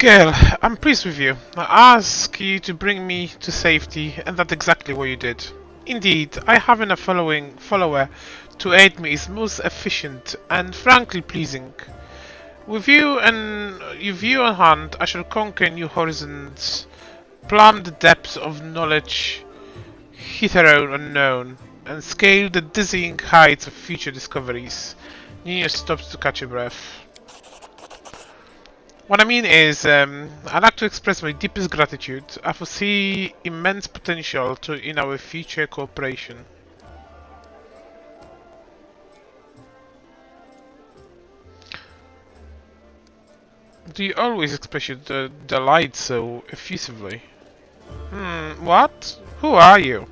Girl, I'm pleased with you. I asked you to bring me to safety, and that's exactly what you did. Indeed, I having a follower to aid me is most efficient and frankly pleasing. With you on hand, I shall conquer new horizons, plumb the depths of knowledge hitherto unknown, and scale the dizzying heights of future discoveries. Nina stops to catch a breath. What I mean is, I'd like to express my deepest gratitude. I foresee immense potential in our future cooperation. Do you always express your delight so effusively? What? Who are you?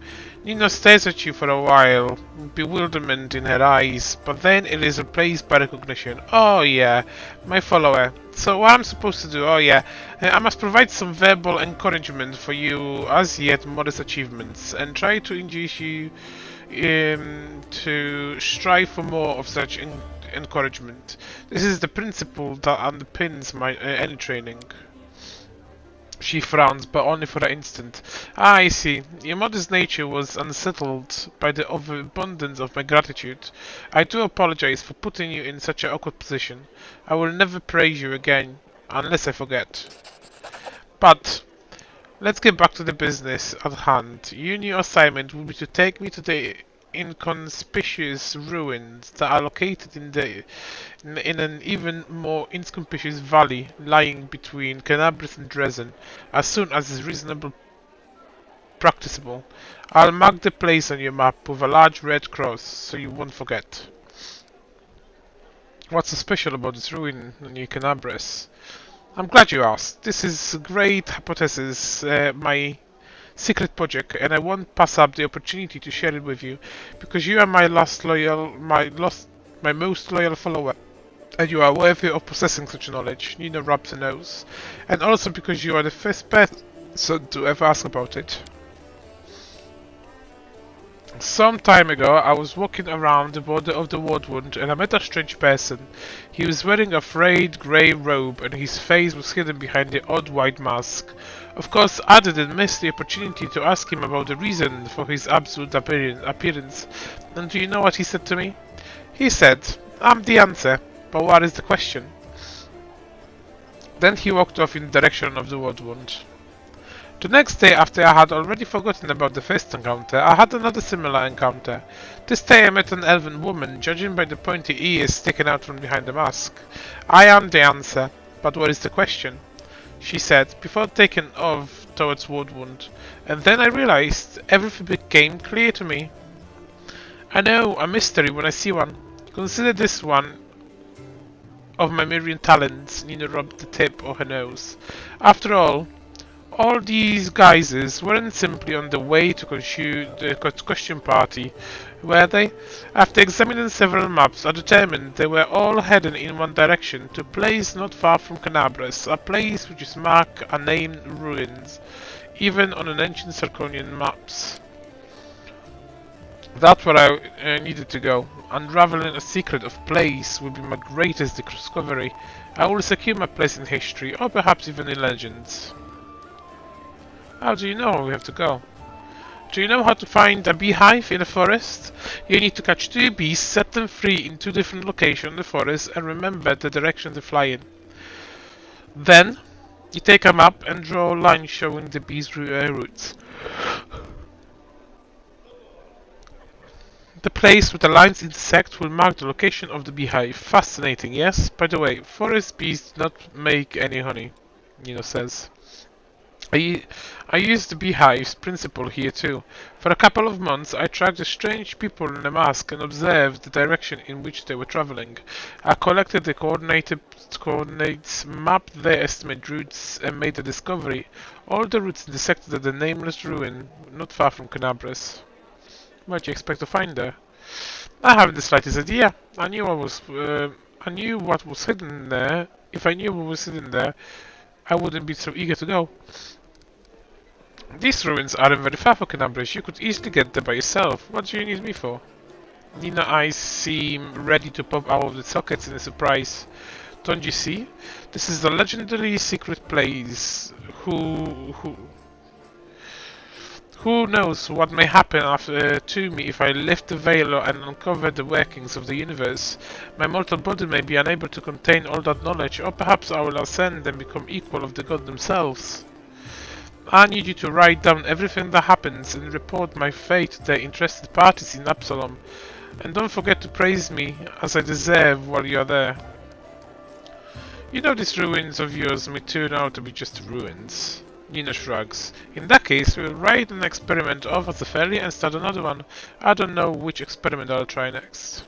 Nina stares at you for a while, bewilderment in her eyes, but then it is replaced by recognition. Oh yeah, my follower. So what I'm supposed to do? Oh yeah, I must provide some verbal encouragement for you as yet modest achievements, and try to induce you to strive for more of such encouragement. This is the principle that underpins my any training. She frowns, but only for an instant. Ah, I see. Your modest nature was unsettled by the overabundance of my gratitude. I do apologize for putting you in such an awkward position. I will never praise you again, unless I forget. But let's get back to the business at hand. Your new assignment will be to take me to the inconspicuous ruins that are located in an even more inconspicuous valley lying between Canabris and Dresden, as soon as is reasonably practicable. I'll mark the place on your map with a large red cross so you won't forget. What's so special about this ruin near Canabris? I'm glad you asked. This is a great hypothesis, my secret project, and I won't pass up the opportunity to share it with you, because you are my most loyal follower, and you are worthy of possessing such knowledge. Nina rubs her nose, and also because you are the first person to ever ask about it. Some time ago, I was walking around the border of the Woodwood and I met a strange person. He was wearing a frayed grey robe and his face was hidden behind the odd white mask. Of course, I didn't miss the opportunity to ask him about the reason for his absolute appearance. And do you know what he said to me? He said, "I'm the answer, but what is the question?" Then he walked off in the direction of the Woodwood. The next day, after I had already forgotten about the first encounter, I had another similar encounter. This day I met an elven woman, judging by the pointy ears sticking out from behind the mask. "I am the answer, but what is the question?" she said, before taking off towards Woodwood, and then I realized everything became clear to me. I know a mystery when I see one. Consider this one of my myriad talents. Nina rubbed the tip of her nose. After all these guises weren't simply on the way to the costume party, were they? After examining several maps, I determined they were all heading in one direction, to a place not far from Canabris, a place which is marked unnamed ruins, even on an ancient Sarconian maps. That's where I needed to go. Unraveling a secret of place would be my greatest discovery. I will secure my place in history, or perhaps even in legends. How do you know where we have to go? Do you know how to find a beehive in a forest? You need to catch 2 bees, set them free in 2 different locations in the forest, and remember the direction to fly in. Then, you take a map and draw a line showing the bees' routes. The place where the lines intersect will mark the location of the beehive. Fascinating, yes? By the way, forest bees do not make any honey, Nino says. I used the beehive's principle here too. For a couple of months I tracked the strange people in the mask and observed the direction in which they were traveling. I collected the coordinates, mapped their estimated routes, and made a discovery. All the routes intersected at the nameless ruin not far from Canabris. What do you expect to find there? I haven't the slightest idea. I knew what was hidden there. If I knew what was hidden there, I wouldn't be so eager to go. These ruins aren't very far from Canabris. You could easily get there by yourself. What do you need me for? Nina's eyes seem ready to pop out of the sockets in surprise. Don't you see? This is the legendary secret place. Who knows what may happen to me if I lift the veil and uncover the workings of the universe? My mortal body may be unable to contain all that knowledge, or perhaps I will ascend and become equal of the gods themselves. I need you to write down everything that happens and report my fate to the interested parties in Absalom. And don't forget to praise me, as I deserve while you're there. You know these ruins of yours may turn out to be just ruins. Nina shrugs. In that case, we'll write an experiment off as a failure and start another one. I don't know which experiment I'll try next.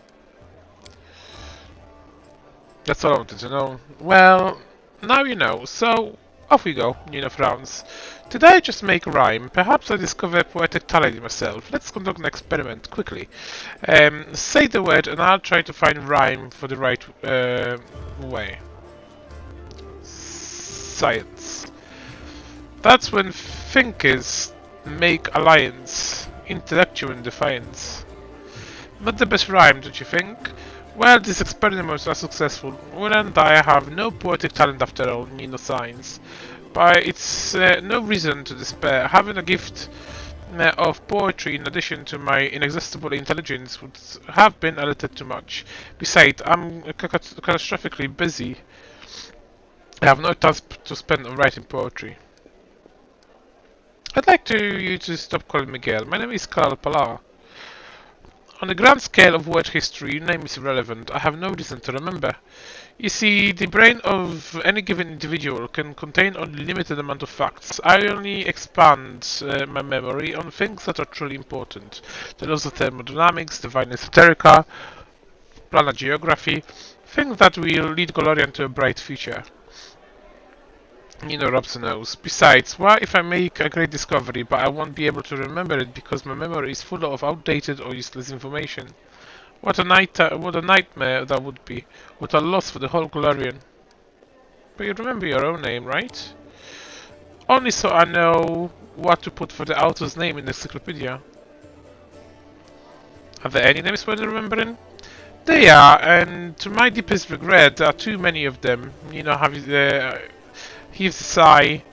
That's all I wanted to know. Well, now you know, so off we go, Nina frowns. Did I just make a rhyme? Perhaps I discover poetic talent in myself. Let's conduct an experiment, quickly. Say the word and I'll try to find rhyme for the right way. Science. That's when thinkers make alliance, intellectual in defiance. Not the best rhyme, don't you think? Well, these experiments are successful. Will and I have no poetic talent after all, Nina signs. But it's no reason to despair. Having a gift of poetry in addition to my inexhaustible intelligence would have been a little too much. Besides, I'm catastrophically busy. I have no time to spend on writing poetry. I'd like you to stop calling me Miguel. My name is Carl Palar. On the grand scale of word history, your name is irrelevant. I have no reason to remember. You see, the brain of any given individual can contain only a limited amount of facts. I only expand my memory on things that are truly important. The laws of thermodynamics, divine esoterica, planet geography, things that will lead Golarion to a bright future. Nina rubs her nose. Besides, what if I make a great discovery, but I won't be able to remember it because my memory is full of outdated or useless information? What a nightmare that would be. What a loss for the whole Golarion. But you remember your own name, right? Only so I know what to put for the author's name in the encyclopedia. Are there any names worth remembering? They are, and to my deepest regret, there are too many of them. You know, heaves a sigh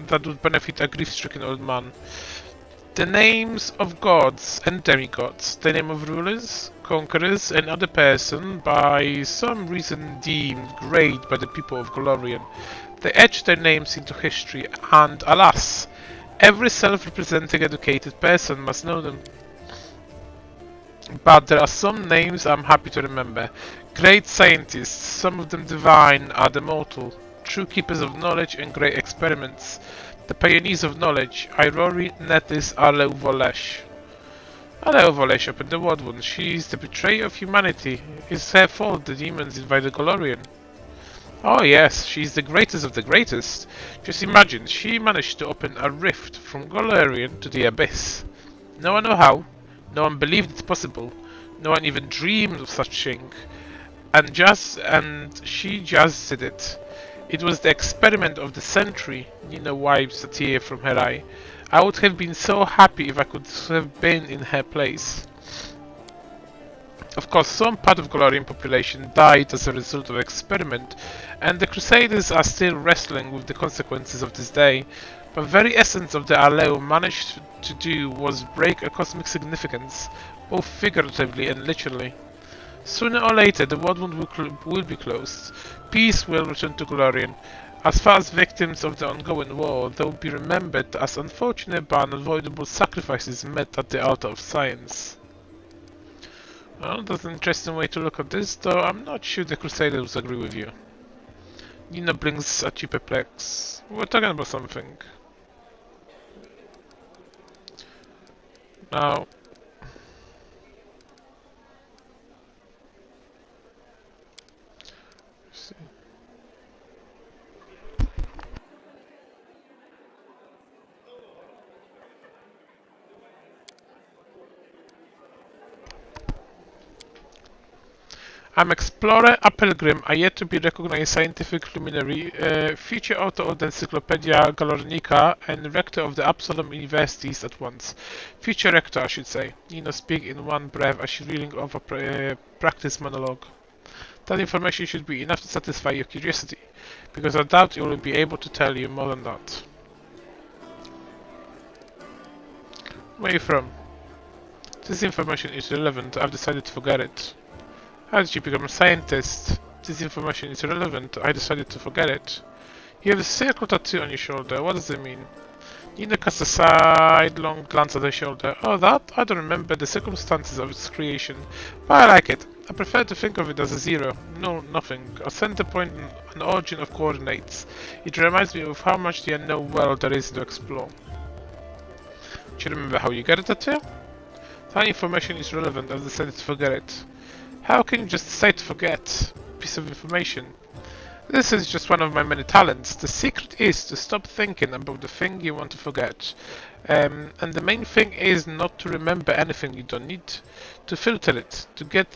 that would benefit a grief-stricken old man. The names of gods and demigods, the name of rulers, conquerors, and other person by some reason deemed great by the people of Golarion. They etch their names into history, and alas, every self-representing educated person must know them. But there are some names I'm happy to remember. Great scientists, some of them divine, are the mortal. True keepers of knowledge and great experiments. The pioneers of knowledge, Aurori, Netis, Aleu Volesh. Aleu Volesh opened the word one. She's the betrayer of humanity. It's her fault the demons invited Golarion. Oh yes, she's the greatest of the greatest. Just imagine, she managed to open a rift from Golarion to the abyss. No one knew how. No one believed it possible. No one even dreamed of such thing. And she just did it. It was the experiment of the century. Nina wipes a tear from her eye. I would have been so happy if I could have been in her place. Of course, some part of Golarion population died as a result of the experiment, and the Crusaders are still wrestling with the consequences of this day. But the very essence of the Aleu managed to do was break a cosmic significance, both figuratively and literally. Sooner or later, the world will be closed. Peace will return to Golarion. As far as victims of the ongoing war, they will be remembered as unfortunate but unavoidable sacrifices made at the altar of science. Well, that's an interesting way to look at this, though I'm not sure the Crusaders agree with you. Nina blinks at you perplexed. We're talking about something. Now, I'm explorer, a pilgrim, a yet to be recognized scientific luminary, future author of the Encyclopedia Galornica, and rector of the Absalom Universities at once. Future rector, I should say. Nina speaks in one breath as she reeling off a practice monologue. That information should be enough to satisfy your curiosity, because I doubt it will be able to tell you more than that. Where are you from? This information is relevant. I've decided to forget it. How did you become a scientist? This information is relevant. I decided to forget it. You have a circle tattoo on your shoulder. What does it mean? Nina casts a sidelong glance at her shoulder. Oh, that? I don't remember the circumstances of its creation, but I like it. I prefer to think of it as a zero. No, nothing. A center point, an origin of coordinates. It reminds me of how much the unknown world there is to explore. Do you remember how you got a tattoo? That information is relevant. I've decided to forget it. How can you just decide to forget a piece of information? This is just one of my many talents. The secret is to stop thinking about the thing you want to forget. And the main thing is not to remember anything you don't need. To filter it. To get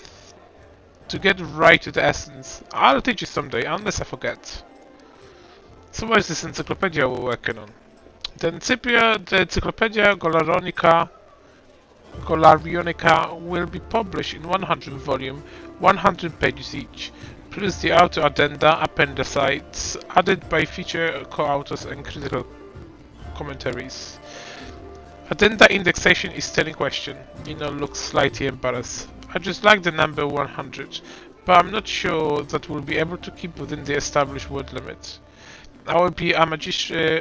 right to the essence. I'll teach you someday, unless I forget. So what is this encyclopedia we're working on? The Encyclopedia Golarionica will be published in 100 volume, 100 pages each, plus the outer addenda, appendices, added by feature co-authors and critical commentaries. Addenda indexation is still in question. Nino looks slightly embarrassed. I just like the number 100, but I'm not sure that we'll be able to keep within the established word limit. I will be a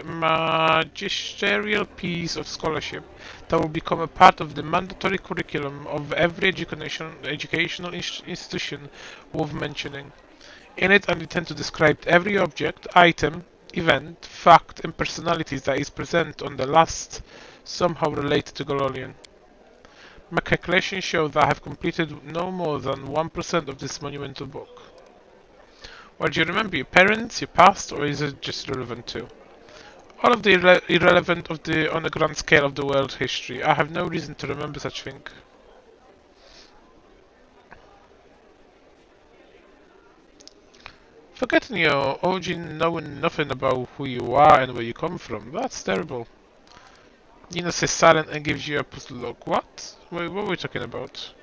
magisterial piece of scholarship that will become a part of the mandatory curriculum of every educational institution worth mentioning. In it, I intend to describe every object, item, event, fact, and personalities that is present on the last somehow related to Gololian. My calculations show that I have completed no more than 1% of this monumental book. Well, do you remember your parents, your past, or is it just irrelevant too? All of the irrelevant on the grand scale of the world history. I have no reason to remember such thing. Forgetting your origin, knowing nothing about who you are and where you come from. That's terrible. Nina says silent and gives you a puzzled look. What? What are we talking about?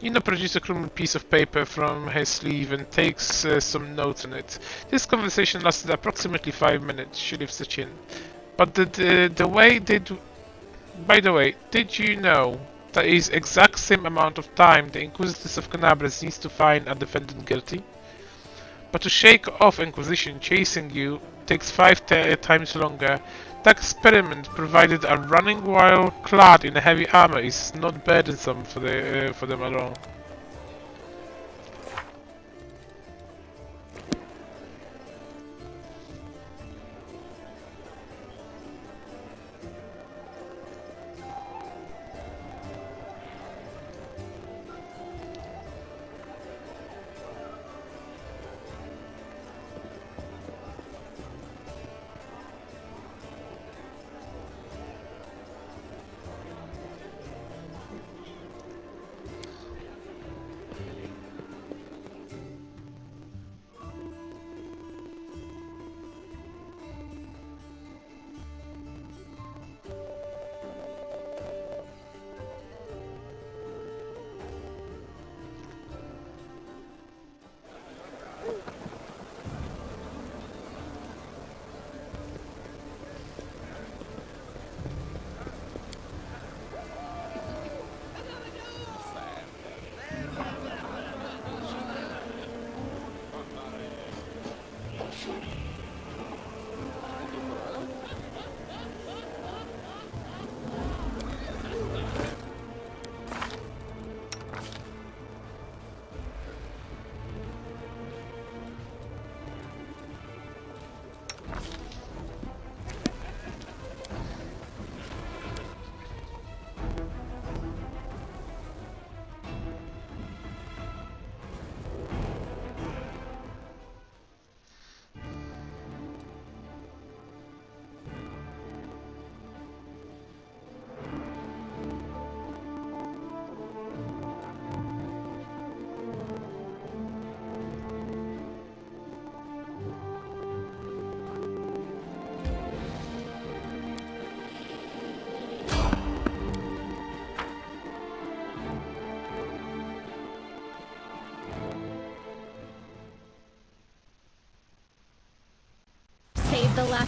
Nina produces a crumpled piece of paper from her sleeve and takes some notes on it. This conversation lasted approximately 5 minutes. She lifts the chin. But by the way, did you know that is exact same amount of time the Inquisitors of Canabres needs to find a defendant guilty? But to shake off Inquisition chasing you takes 5 times longer. That experiment, provided a running while clad in heavy armor, is not burdensome for them at all.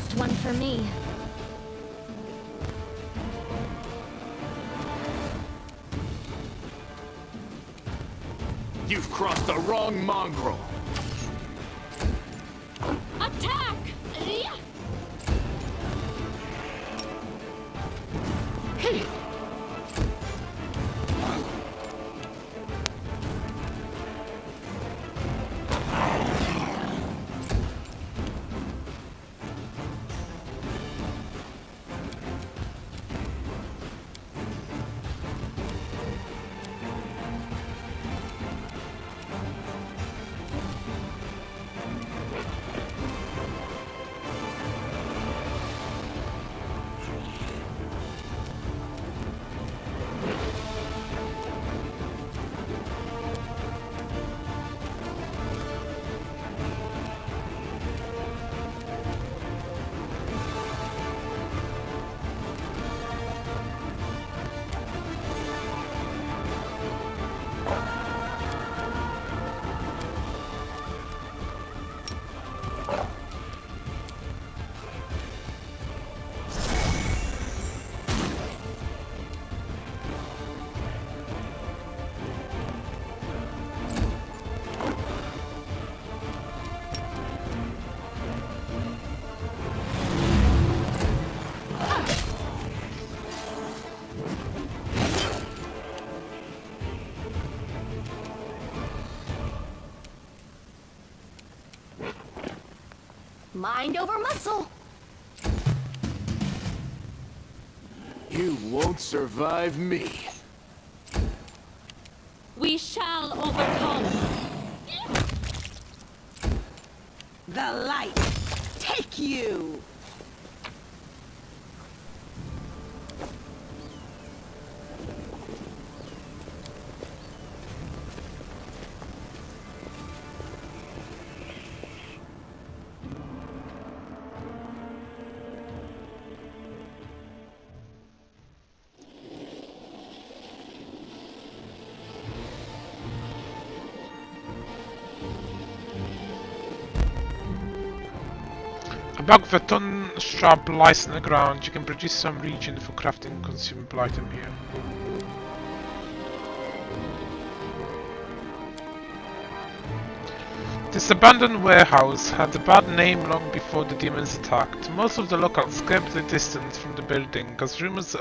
last one for me. You've crossed the wrong mongrel. Attack! Mind over muscle. You won't survive me. We shall overcome. The light, take you! A bag with a ton shrub lies on the ground. You can produce some region for crafting consumable item here. This abandoned warehouse had a bad name long before the demons attacked. Most of the locals kept their distance from the building, as rumors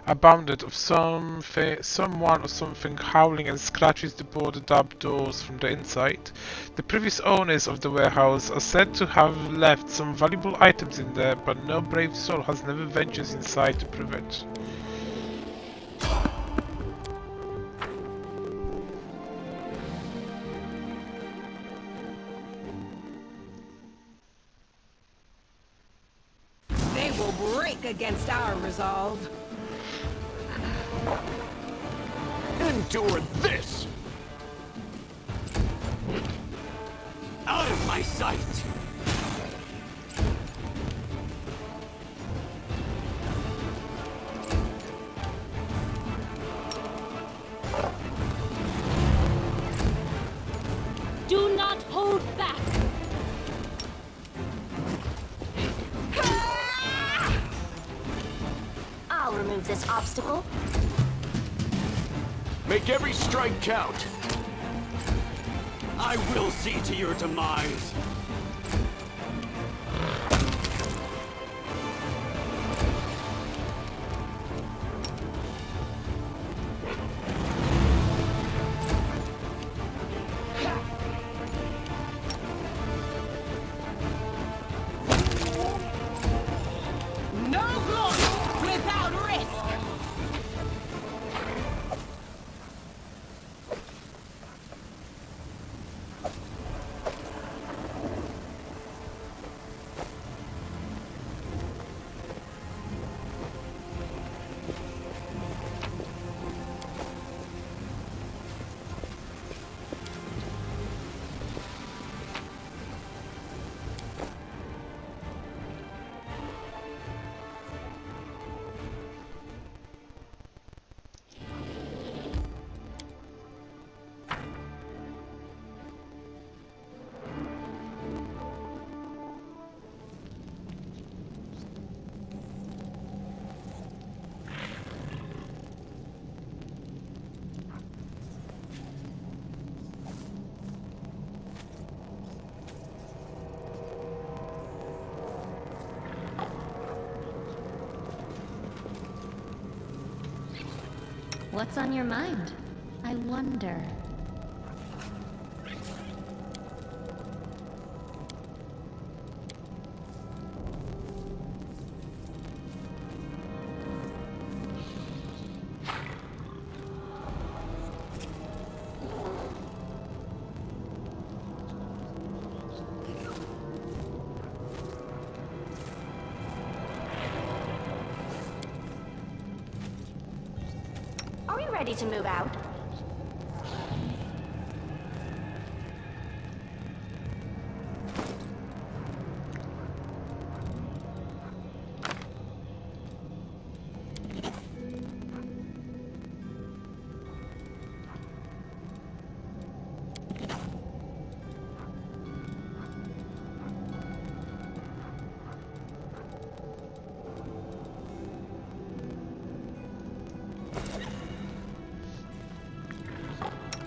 abounded of someone or something howling and scratches the boarded up doors from the inside. The previous owners of the warehouse are said to have left some valuable items in there, but no brave soul has never ventured inside to prove it. They will break against our resolve. Endure this! Out of my sight! Do not hold back. I'll remove this obstacle. Make every strike count! I will see to your demise! No glory without risk! What's on your mind? I wonder. Are we ready to move out?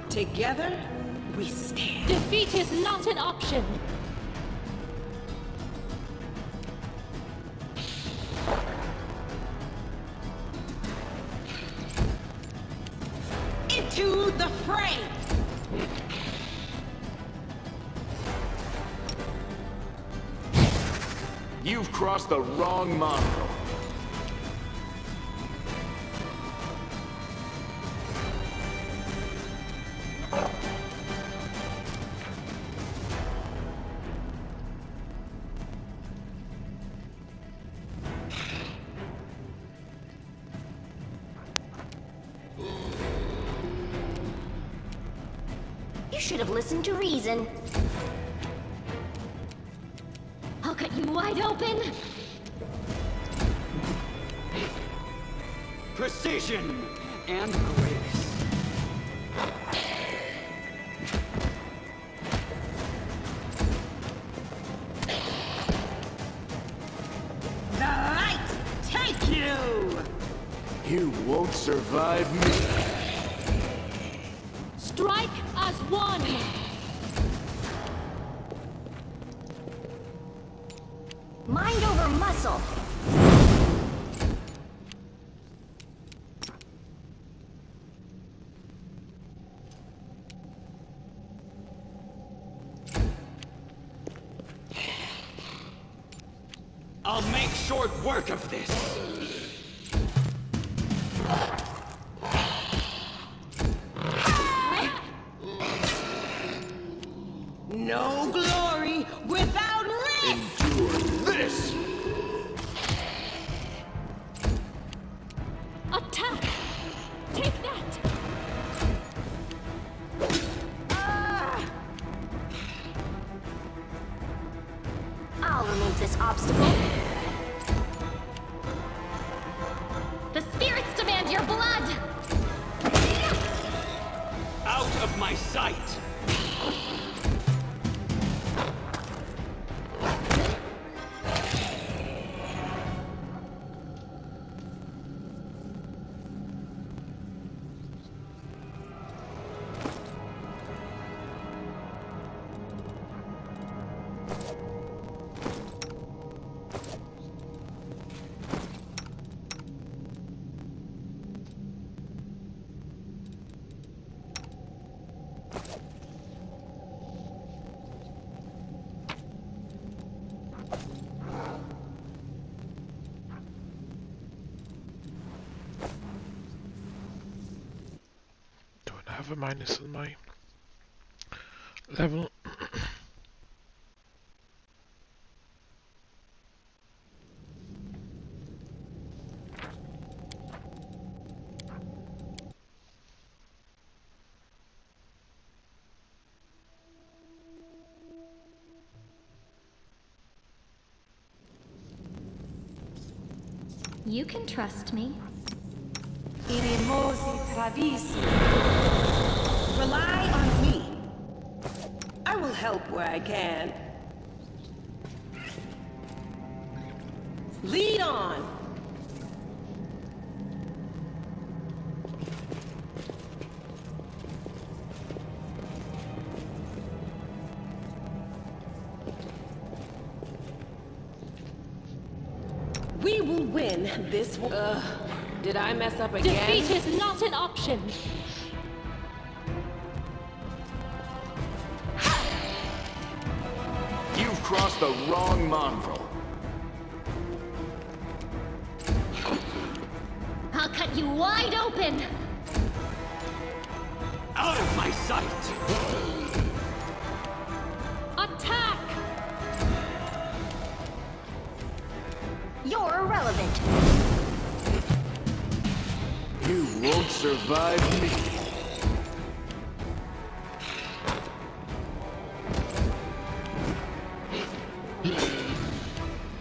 Together, we stand. Defeat is not an option. Into the fray! You've crossed the wrong model. You should have listened to reason. I'll cut you wide open. Precision and grace. The light take you! You won't survive me. Strike as one. Mind over muscle. I'll make short work of this. No glory without risk! Endure this! Attack. Take that. I'll remove this obstacle. The spirits demand your blood. Out of my sight! Don't have a minus on my level. You can trust me. Irimosi Travisi. Rely on me. I will help where I can. Lead on! We will win this war. Did I mess up again? Defeat is not an option. You've crossed the wrong mongrel. I'll cut you wide open. Out of my sight! Attack! You're irrelevant. You won't survive me.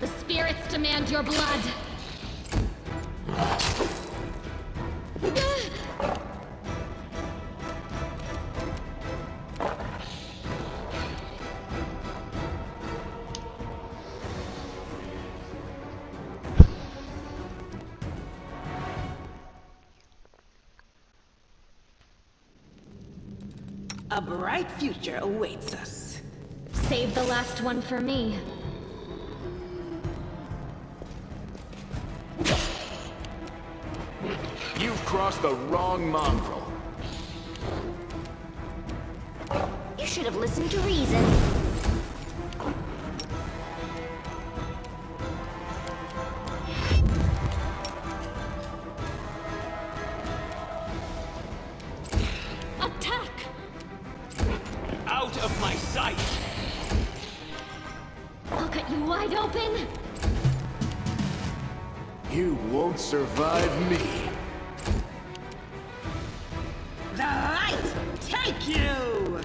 The spirits demand your blood. A bright future awaits us. Save the last one for me. You've crossed the wrong mongrel. You should have listened to reason. Attack! Out of my sight! I'll cut you wide open. You won't survive me. The light take you!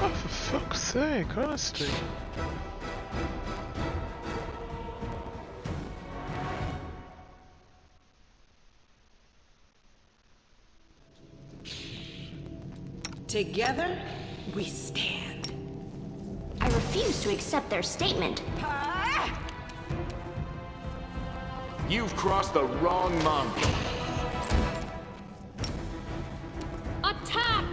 Oh, for fuck's sake, honestly. Together, we stand. I refuse to accept their statement. Ah! You've crossed the wrong mongrel. Attack!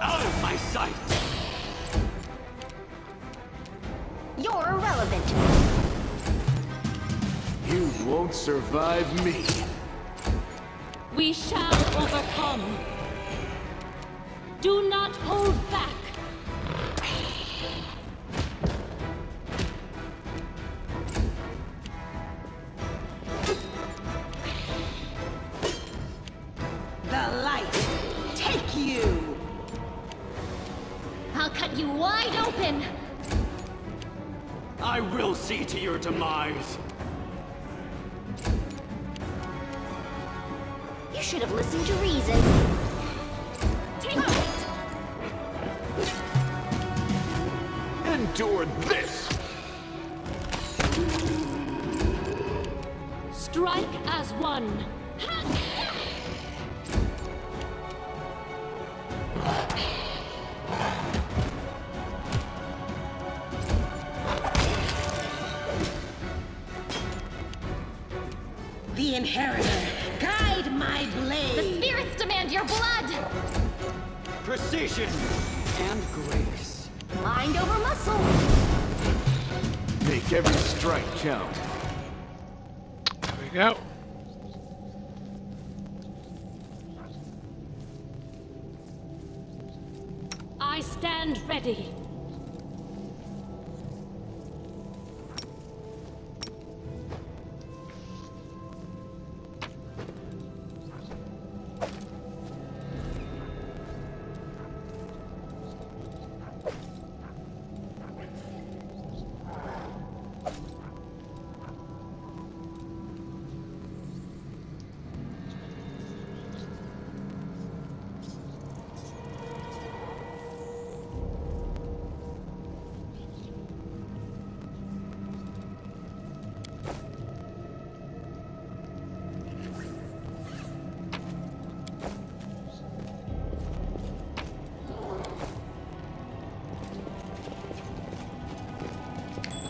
Out of my sight! You're irrelevant. You won't survive me. We shall overcome. Do not hold back. The light take you! I'll cut you wide open. I will see to your demise. You should have listened to reason. Take it. Endure this! Strike as one. The Inheritor, guide my The blade! spirits demand your blood. Precision and grace. Mind over muscle. Make every strike count. There we go. I stand ready.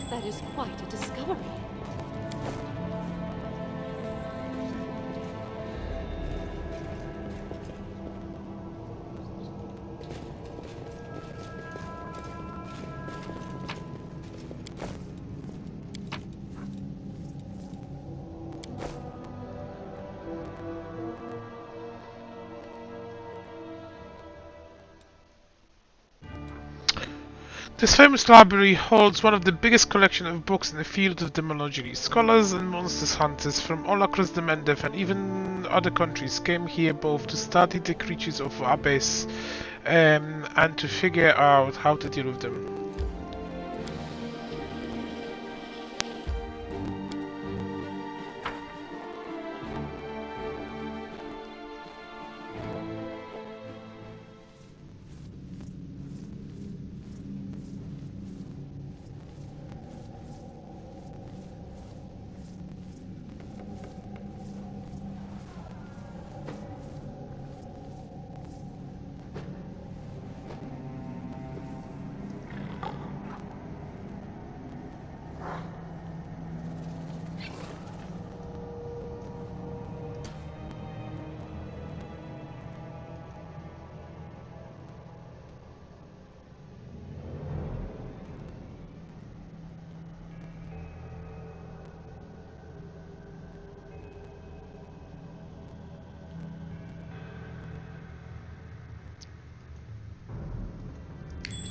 That is quite a discovery. This famous library holds one of the biggest collections of books in the field of demonology. Scholars and monsters hunters from all across the Mendev and even other countries came here both to study the creatures of Abyss and to figure out how to deal with them.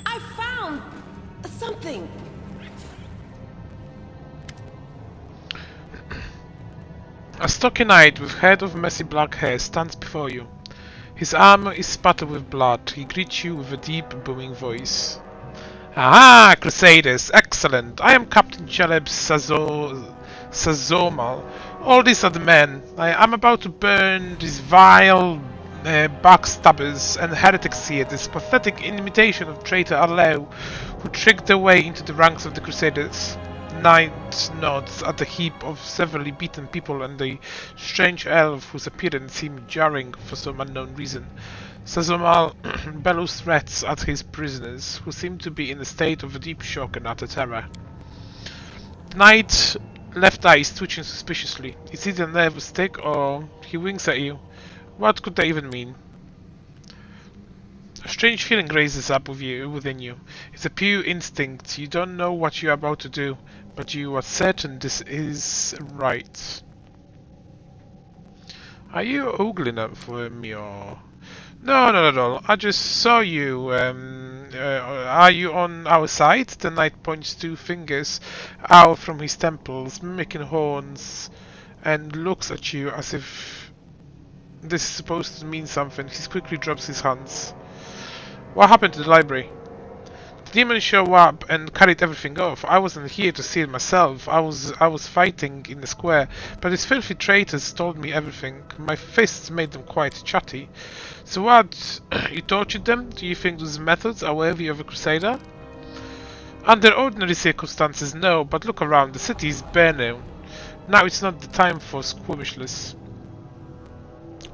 I found something. A stocky knight with head of messy black hair stands before you. His armor is spattered with blood. He greets you with a deep, booming voice. Aha, Crusaders! Excellent! I am Captain Caleb Sazomal. All these are the men. I am about to burn these vile backstabbers and heretics here, this pathetic imitation of traitor Arleo, who tricked their way into the ranks of the Crusaders. Knight nods at the heap of severely beaten people and the strange elf whose appearance seemed jarring for some unknown reason. Sazomal bellows threats at his prisoners, who seem to be in a state of deep shock and utter terror. The knight's left eye is twitching suspiciously. Is it a nervous tick, or he winks at you? What could that even mean? A strange feeling raises up within you. It's a pure instinct. You don't know what you're about to do, but you are certain this is right. Are you ogling up for me, or...? No, not at all. I just saw you. Are you on our side? The knight points two fingers out from his temples, mimicking horns, and looks at you as if this is supposed to mean something. He quickly drops his hands. What happened to the library? The demons showed up and carried everything off. I wasn't here to see it myself. I was fighting in the square, but these filthy traitors told me everything. My fists made them quite chatty. So what? You tortured them? Do you think those methods are worthy of a crusader? Under ordinary circumstances, no, but look around. The city is burning. Now it's not the time for skirmishes.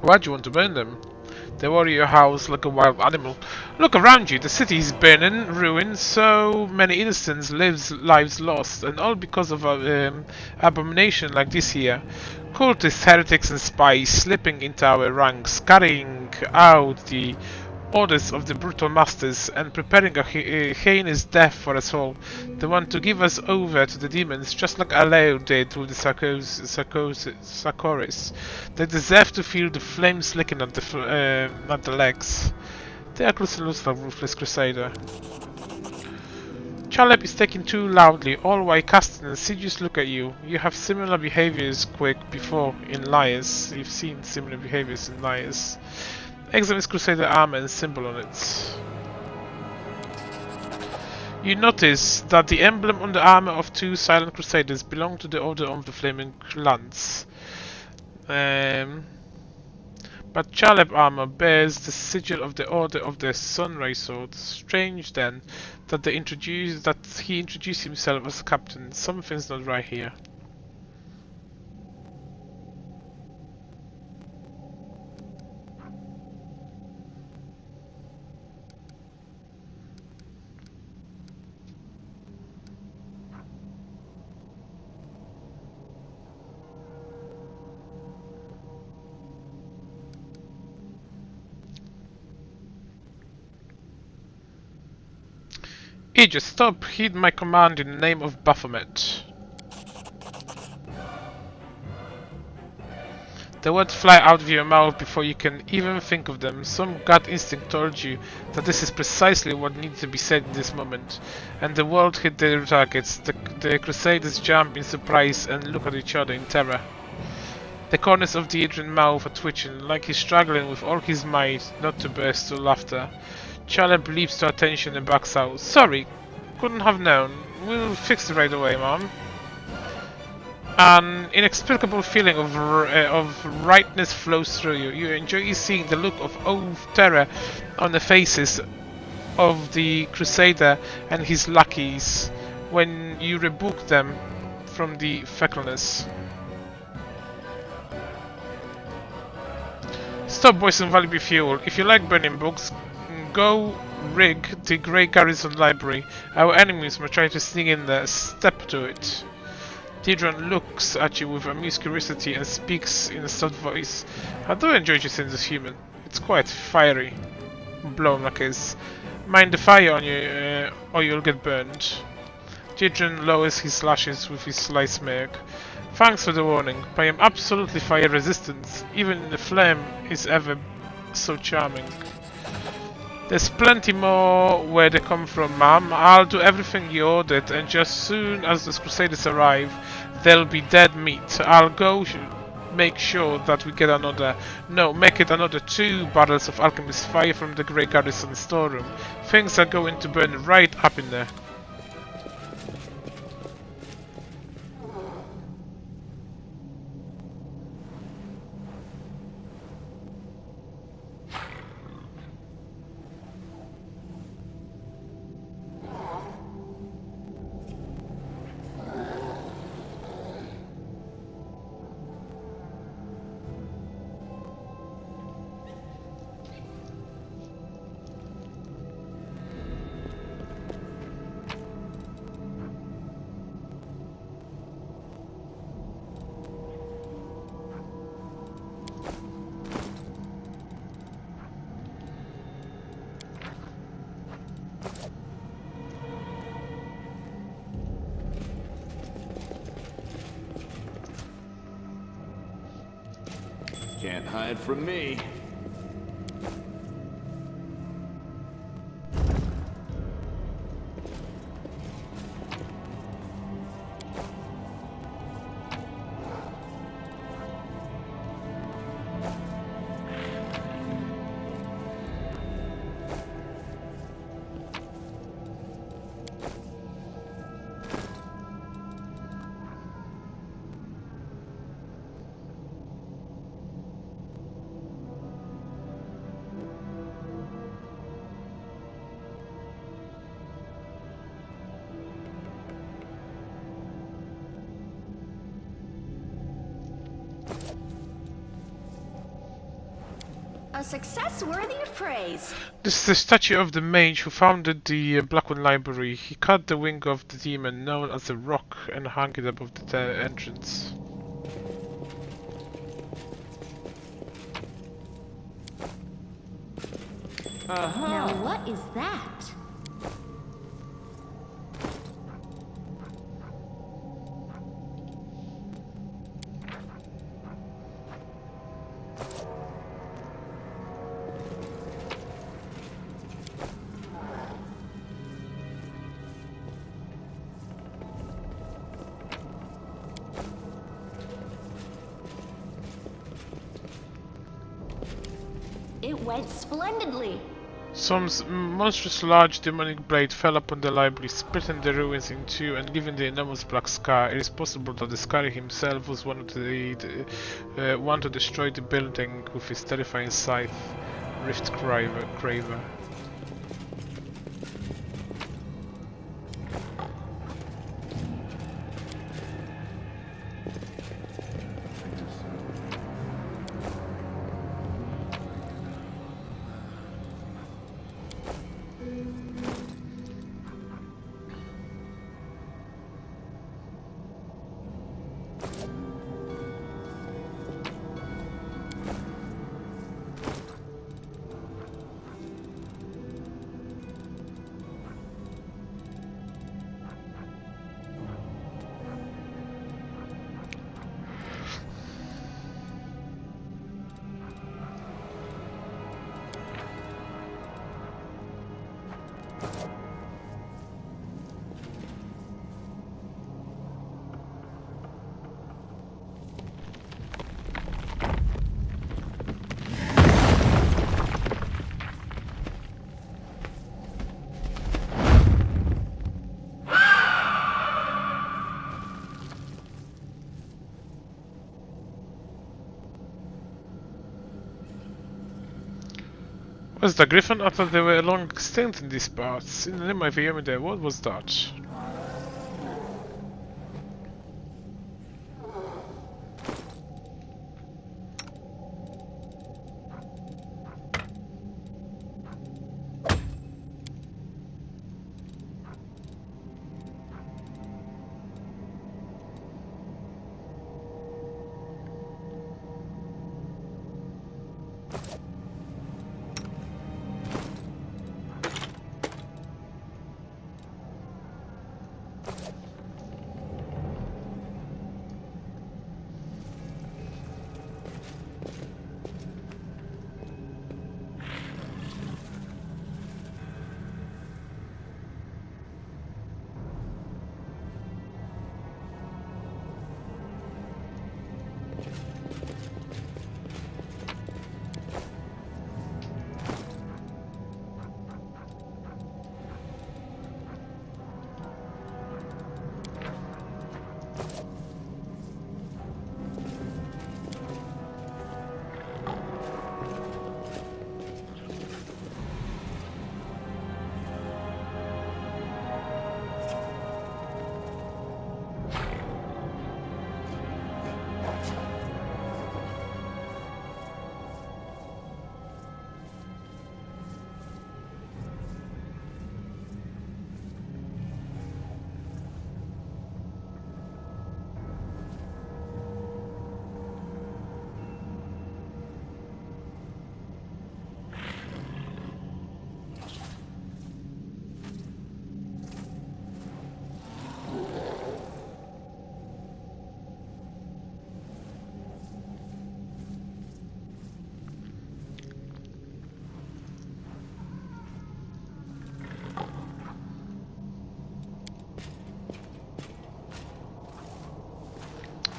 Why do you want to burn them? They worry your house like a wild animal. Look around you, the city is burning, ruined, so many innocents lives lost, and all because of abomination like this here. Cultists, heretics and spies slipping into our ranks, carrying out the orders of the brutal masters and preparing a heinous death for us all. They want to give us over to the demons, just like Aleo did with the Sarkoris. They deserve to feel the flames licking at the legs. They are close to lose like ruthless crusader. Caleb is taking too loudly, all while casting an insidious look at you. You have similar behaviors before in liars. You've seen similar behaviors in liars. Examines Crusader armor and symbol on it. You notice that the emblem on the armor of two silent Crusaders belong to the Order of the Flaming Lance. But Caleb armor bears the sigil of the Order of the Sunray Sword. Strange then that he introduced himself as captain. Something's not right here. Just stop, heed my command in the name of Baphomet. The words fly out of your mouth before you can even think of them. Some gut instinct told you that this is precisely what needs to be said in this moment. And the world hit their targets. The Crusaders jump in surprise and look at each other in terror. The corners of the Adrian mouth are twitching, like he's struggling with all his might not to burst to laughter. Caleb leaps to attention and backs out. Sorry, couldn't have known. We'll fix it right away, Mom. An inexplicable feeling of rightness flows through you. You enjoy seeing the look of terror on the faces of the Crusader and his lackeys when you rebuke them from the feckleness. Stop wasting valuable fuel. If you like burning books, go rig the Grey Garrison Library. Our enemies may try to sneak in there. Step to it. Tidron looks at you with amused curiosity and speaks in a soft voice. I do enjoy your sense of humor. It's quite fiery. Blown like his. Mind the fire on you, or you'll get burned. Tidron lowers his lashes with his sly smirk. Thanks for the warning, but I am absolutely fire resistant. Even the flame is ever so charming. There's plenty more where they come from, Mom. I'll do everything you ordered, and just soon as the Crusaders arrive, they'll be dead meat. I'll go make sure that we get make it another 2 barrels of alchemist fire from the Grey Garrison storeroom. Things are going to burn right up in there. Can't hide from me. A success worthy of praise. This is the statue of the mage who founded the Blackwood Library. He cut the wing of the demon known as the Rock and hung it above the entrance. Now what is that? It went splendidly. Some monstrous large demonic blade fell upon the library, splitting the ruins in two and leaving the enormous black scar. It is possible that the Scary himself was one to destroy the building with his terrifying scythe, Rift Craver. Was the griffin? I thought they were long extinct in these parts. In the name of Yomide, what was that?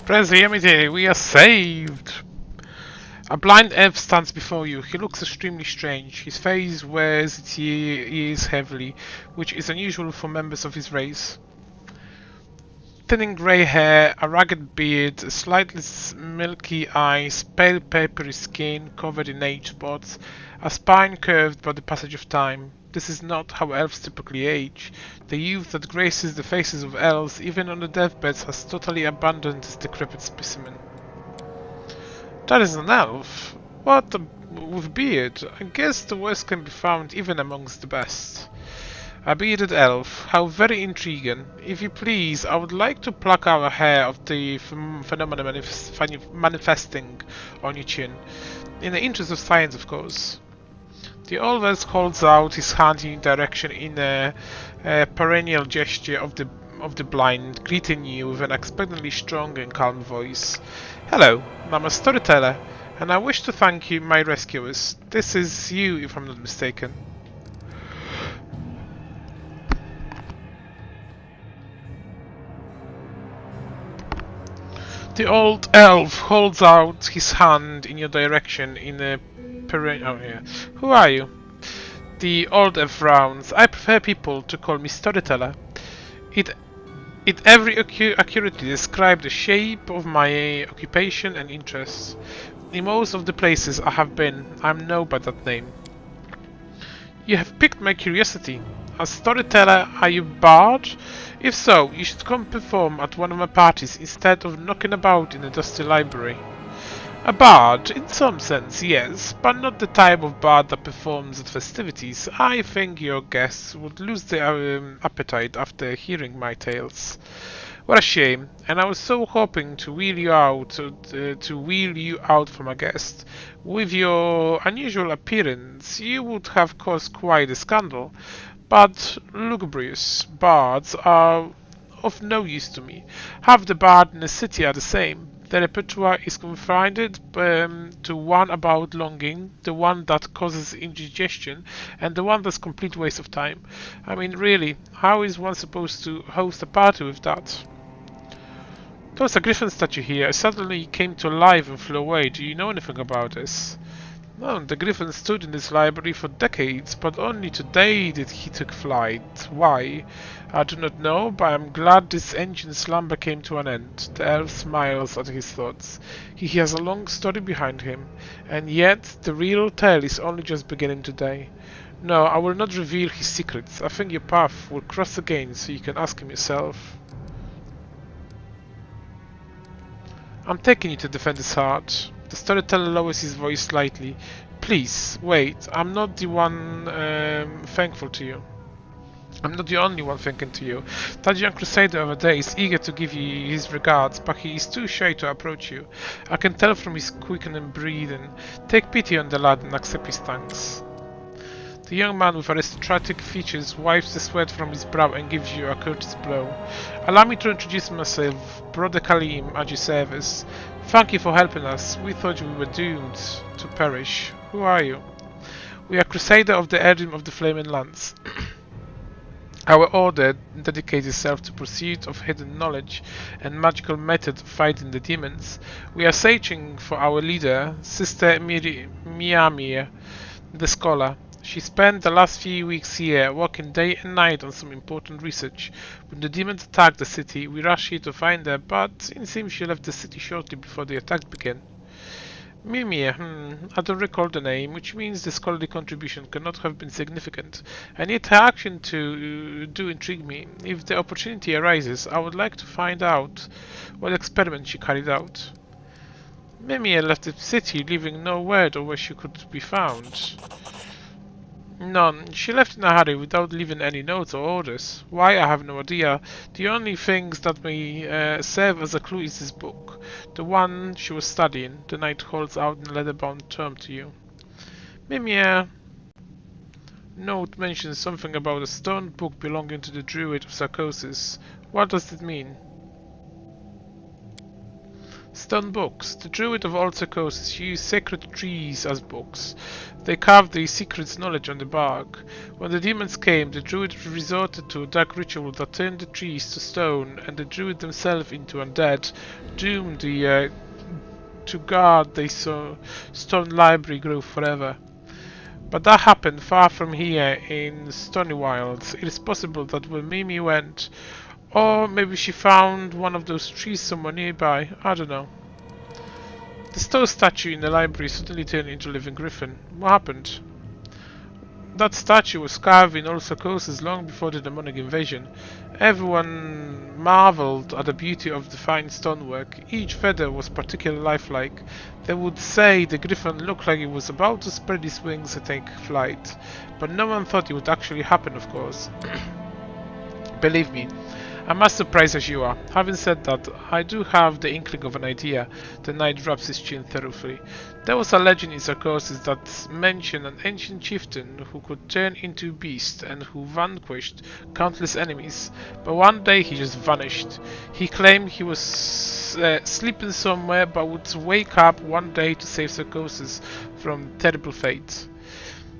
Praise the Yomide, we are saved! A blind elf stands before you. He looks extremely strange. His face wears its ears heavily, which is unusual for members of his race. Thinning grey hair, a ragged beard, slightly milky eyes, pale papery skin covered in age spots, a spine curved by the passage of time. This is not how elves typically age. The youth that graces the faces of elves, even on the deathbeds, has totally abandoned this decrepit specimen. That is an elf. What with beard? I guess the worst can be found even amongst the best. A bearded elf. How very intriguing. If you please, I would like to pluck out a hair of the phenomenon manifesting on your chin. In the interest of science, of course. The old elf holds out his hand in your direction in a perennial gesture of the blind, greeting you with an expectantly strong and calm voice. Hello, I'm a storyteller, and I wish to thank you, my rescuers. This is you, if I'm not mistaken. The old elf holds out his hand in your direction in a oh yeah. Who are you? The old elf frowns. I prefer people to call me storyteller. It very accurately describes the shape of my occupation and interests. In most of the places I have been, I am known by that name. You have piqued my curiosity. As storyteller, are you bard? If so, you should come perform at one of my parties instead of knocking about in a dusty library. A bard, in some sense, yes, but not the type of bard that performs at festivities. I think your guests would lose their appetite after hearing my tales. What a shame, and I was so hoping to wheel you out, from a guest. With your unusual appearance, you would have caused quite a scandal. But lugubrious bards are of no use to me. Half the bard in the city are the same. The repertoire is confined to one about longing, the one that causes indigestion, and the one that's complete waste of time. I mean, really, how is one supposed to host a party with that? There was a griffin statue here. It suddenly came to life and flew away. Do you know anything about this? No, the Griffin stood in this library for decades, but only today did he take flight. Why? I do not know, but I am glad this ancient slumber came to an end. The elf smiles at his thoughts. He has a long story behind him, and yet the real tale is only just beginning today. No, I will not reveal his secrets. I think your path will cross again, so you can ask him yourself. I'm taking you to defend his heart. The storyteller lowers his voice slightly. Please, wait. I'm not the one thankful to you. I'm not the only one thinking to you. That young crusader over there is eager to give you his regards, but he is too shy to approach you. I can tell from his quickening breathing. Take pity on the lad and accept his thanks. The young man with aristocratic features wipes the sweat from his brow and gives you a courteous blow. Allow me to introduce myself, Brother Kalim, at your service. Thank you for helping us. We thought we were doomed to perish. Who are you? We are Crusader of the Aeon of the Flaming Lance. Our order dedicates itself to pursuit of hidden knowledge and magical method of fighting the demons. We are searching for our leader, Sister Miamir, the scholar. She spent the last few weeks here, working day and night on some important research. When the demons attacked the city, we rushed here to find her, but it seems she left the city shortly before the attack began. Mimir, I don't recall the name, which means the scholarly contribution cannot have been significant, and yet her action do intrigue me. If the opportunity arises, I would like to find out what experiment she carried out. Mimir left the city, leaving no word of where she could be found. None. She left in a hurry without leaving any notes or orders. Why, I have no idea. The only things that may serve as a clue is this book. The one she was studying. The knight holds out a leather-bound tome to you. Mimir. Note mentions something about a stone book belonging to the Druid of Sarcosis. What does it mean? Stone books. The Druid of Old Sarcosis used sacred trees as books. They carved the secret knowledge on the bark. When the demons came, the Druid resorted to a dark ritual that turned the trees to stone and the Druid themselves into undead, doomed to guard the stone library grove forever. But that happened far from here in Stony Wilds. It is possible that when Mimi went, or maybe she found one of those trees somewhere nearby, I don't know. The stone statue in the library suddenly turned into a living griffin. What happened? That statue was carved in old Sarcosis long before the demonic invasion. Everyone marveled at the beauty of the fine stonework. Each feather was particularly lifelike. They would say the griffin looked like it was about to spread its wings and take flight. But no one thought it would actually happen, of course. Believe me, I'm as surprised as you are. Having said that, I do have the inkling of an idea. The knight rubs his chin thoroughly. There was a legend in Sarcosis that mentioned an ancient chieftain who could turn into a beast and who vanquished countless enemies. But one day he just vanished. He claimed he was sleeping somewhere but would wake up one day to save Sarcosis from terrible fate.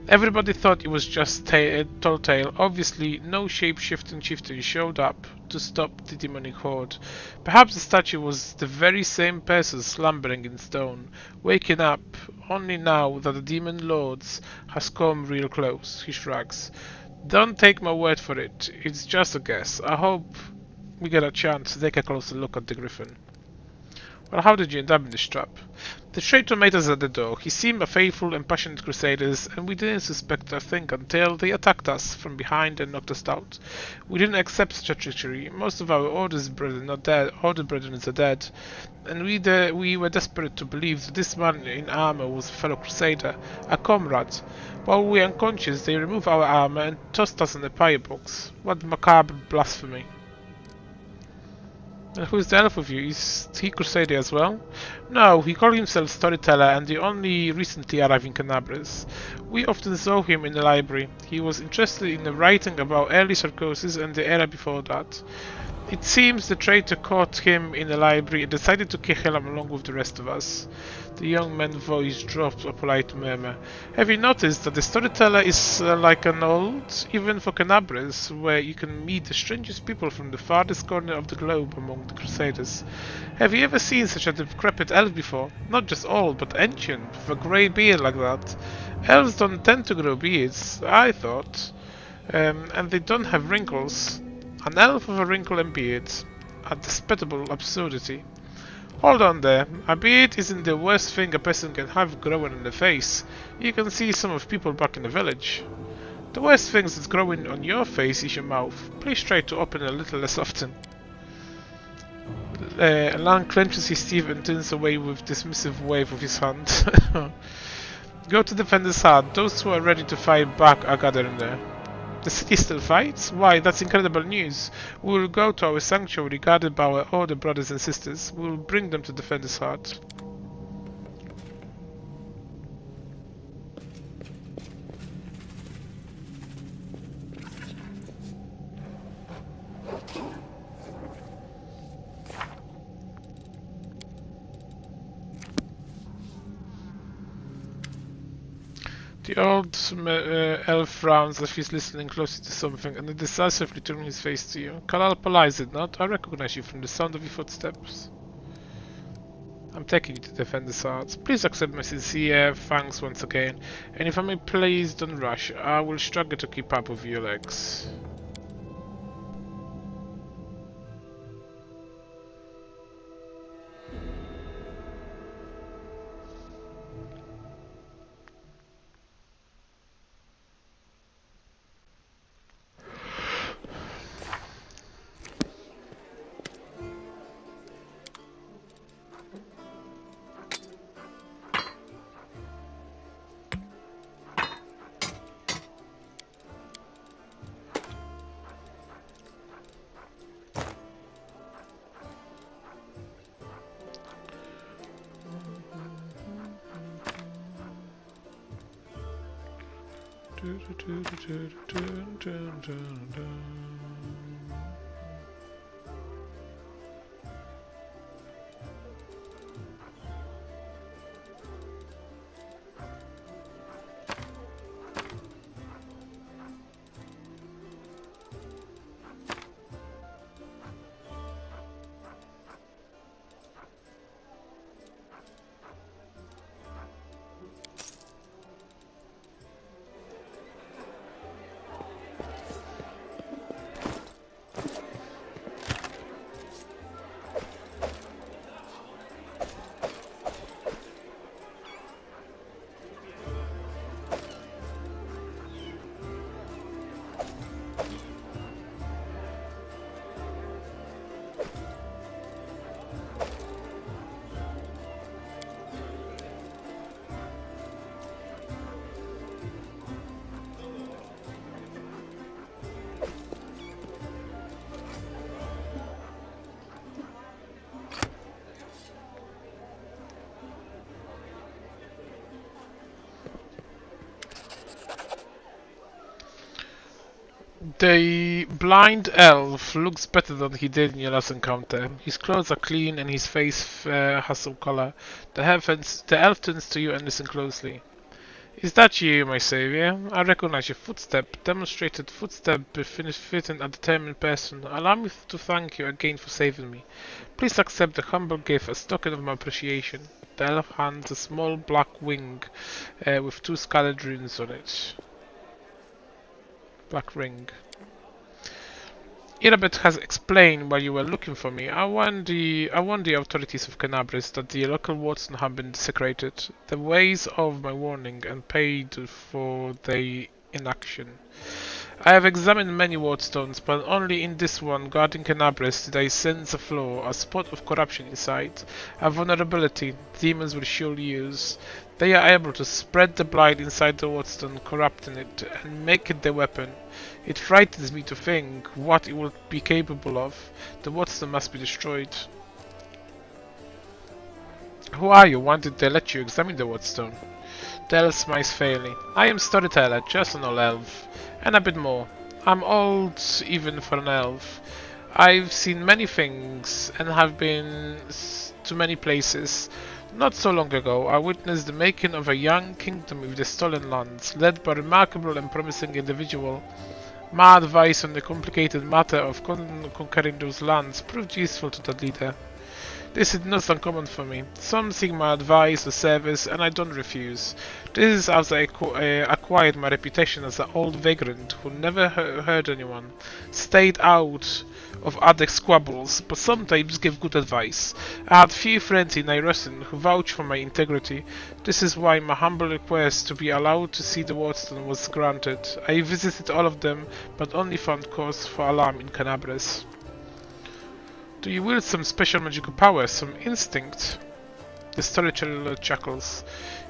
Everybody thought it was just a tall tale. Obviously, no shape-shifting chieftain showed up to stop the demonic horde. Perhaps the statue was the very same person slumbering in stone, waking up only now that the demon lords has come real close. He shrugs. Don't take my word for it. It's just a guess. I hope we get a chance to take a closer look at the griffin. Well, how did you end up in this trap? The traitor met us at the door. He seemed a faithful and passionate crusaders, and we didn't suspect a thing until they attacked us from behind and knocked us out. We didn't accept such a treachery. Most of our order brethren are dead, and we were desperate to believe that this man in armor was a fellow crusader, a comrade. While we were unconscious, they removed our armor and tossed us in the firebox. What macabre blasphemy! And who's the elf with you? Is he Crusader as well? No, he called himself Storyteller and the only recently arriving Canabres. We often saw him in the library. He was interested in the writing about early Sarcosis and the era before that. It seems the traitor caught him in the library and decided to kill him along with the rest of us. The young man's voice dropped a polite murmur. Have you noticed that the storyteller is like an old, even for Canabres, where you can meet the strangest people from the farthest corner of the globe among the Crusaders? Have you ever seen such a decrepit elf before? Not just old, but ancient, with a grey beard like that. Elves don't tend to grow beards, I thought. And they don't have wrinkles. An elf with a wrinkle and beard. A despicable absurdity. Hold on there. A beard isn't the worst thing a person can have growing in the face. You can see some of people back in the village. The worst thing that's growing on your face is your mouth. Please try to open it a little less often. Alan clenches his teeth and turns away with a dismissive wave of his hand. Go to Defender's Hut. Those who are ready to fight back are gathering there. The city still fights? Why, that's incredible news. We will go to our sanctuary guarded by our older brothers and sisters. We will bring them to Defender's Hut. The old elf frowns as he's listening closely to something and then decisively turns his face to you. Kalal Pala, is it not? I recognize you from the sound of your footsteps. I'm taking you to Defender's Hut. Please accept my sincere thanks once again, and if I may please don't rush. I will struggle to keep up with your legs. The blind elf looks better than he did in your last encounter. His clothes are clean and his face has some color. The elf turns to you and listens closely. Is that you, my savior? I recognize your footstep. Demonstrated footstep befitting a determined person. Allow me to thank you again for saving me. Please accept the humble gift as token of my appreciation. The elf hands a small black wing with 2 scarlet runes on it. Black ring. Irabet has explained why you were looking for me. I warned the authorities of Canabres that the local Watson have been desecrated. The ways of my warning and paid for their inaction. I have examined many wardstones, but only in this one guarding Canabres did I sense a flaw, a spot of corruption inside, a vulnerability demons will surely use. They are able to spread the blight inside the wardstone, corrupting it, and make it their weapon. It frightens me to think what it will be capable of. The wardstone must be destroyed. Who are you? Why did they let you examine the wardstone? The elf smiles faintly. I am storyteller, just an old elf. And a bit more. I'm old even for an elf. I've seen many things and have been to many places. Not so long ago, I witnessed the making of a young kingdom with the stolen lands, led by a remarkable and promising individual. My advice on the complicated matter of conquering those lands proved useful to that leader. This is not uncommon for me. Some seek my advice or service, and I don't refuse. This is as I acquired my reputation as an old vagrant who never hurt anyone, stayed out of other squabbles, but sometimes gave good advice. I had few friends in Irosin who vouched for my integrity. This is why my humble request to be allowed to see the Wardstone was granted. I visited all of them, but only found cause for alarm in Canabres. Do you wield some special magical power, some instinct? The storyteller chuckles.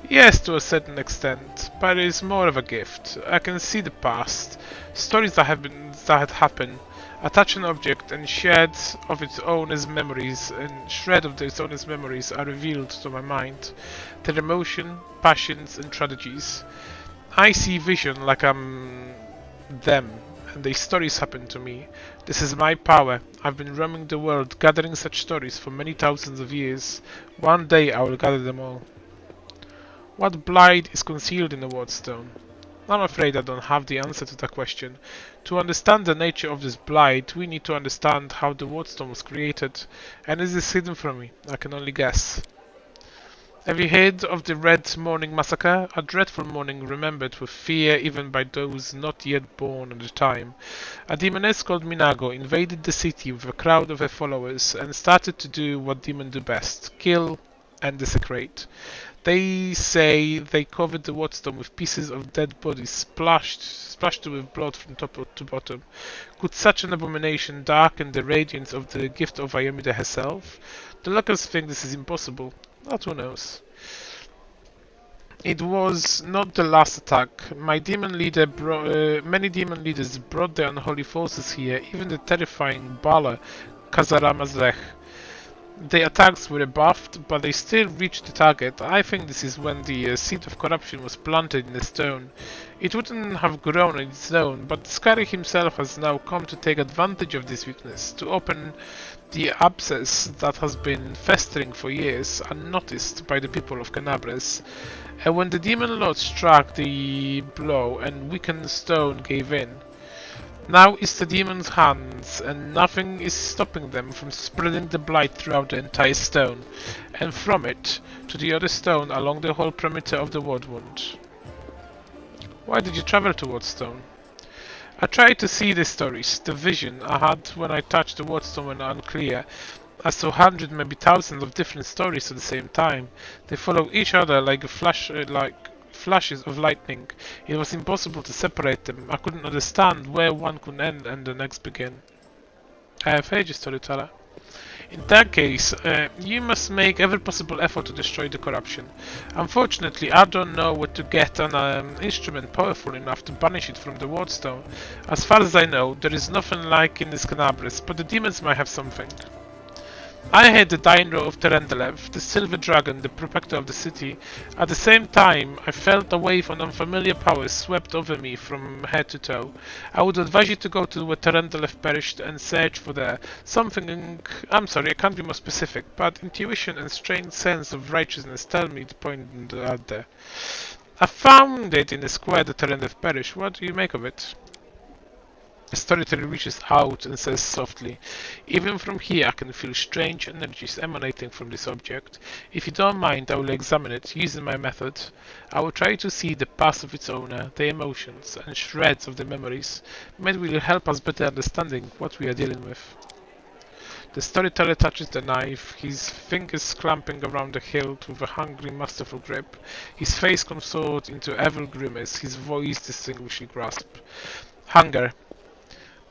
Yes, to a certain extent, but it is more of a gift. I can see the past, stories that had happened, attach an object and shred of its owner's memories are revealed to my mind. Their emotion, passions and tragedies. I see vision like I'm them, and the stories happen to me. This is my power. I've been roaming the world gathering such stories for many thousands of years. One day I will gather them all. What blight is concealed in the Wardstone? I'm afraid I don't have the answer to that question. To understand the nature of this blight, we need to understand how the Wardstone was created, and it is hidden from me. I can only guess. Have you heard of the Red Morning Massacre? A dreadful morning remembered with fear even by those not yet born at the time. A demoness called Minago invaded the city with a crowd of her followers and started to do what demons do best: kill and desecrate. They say they covered the Wardstone with pieces of dead bodies splashed with blood from top to bottom. Could such an abomination darken the radiance of the gift of Ayomida herself? The locals think this is impossible. But who knows? It was not the last attack. Many demon leaders brought their unholy forces here, even the terrifying Bala Kazaramazlech. The attacks were rebuffed, but they still reached the target. I think this is when the seed of corruption was planted in the stone. It wouldn't have grown on its own, but Skari himself has now come to take advantage of this weakness, to open the abscess that has been festering for years, unnoticed by the people of Canabres. And when the demon lord struck the blow and weakened stone gave in, now it's the demon's hands, and nothing is stopping them from spreading the blight throughout the entire stone, and from it to the other stone along the whole perimeter of the Wardwound. Why did you travel to Wardstone? I tried to see the stories. The vision I had when I touched the Wardstone were unclear. I saw hundreds, maybe thousands of different stories at the same time. They follow each other like flashes of lightning. It was impossible to separate them. I couldn't understand where one could end and the next begin. I have heard you, storyteller. In that case, you must make every possible effort to destroy the corruption. Unfortunately, I don't know where to get an instrument powerful enough to banish it from the Wardstone. As far as I know, there is nothing like in this Canabres, but the demons might have something. I heard the Dainro of Terendelev, the Silver Dragon, the protector of the city. At the same time, I felt a wave of unfamiliar powers swept over me from head to toe. I would advise you to go to where Terendelev perished and search for there. Something... I'm sorry, I can't be more specific, but intuition and strange sense of righteousness tell me to point out there. I found it in the square that Terendelev perished. What do you make of it? The storyteller reaches out and says softly, "Even from here I can feel strange energies emanating from this object. If you don't mind, I will examine it using my method. I will try to see the past of its owner, the emotions, and shreds of the memories. Maybe it will help us better understanding what we are dealing with." The storyteller touches the knife, his fingers clamping around the hilt with a hungry, masterful grip. His face contorts into evil grimace, his voice distinguishingly grasped. "Hunger.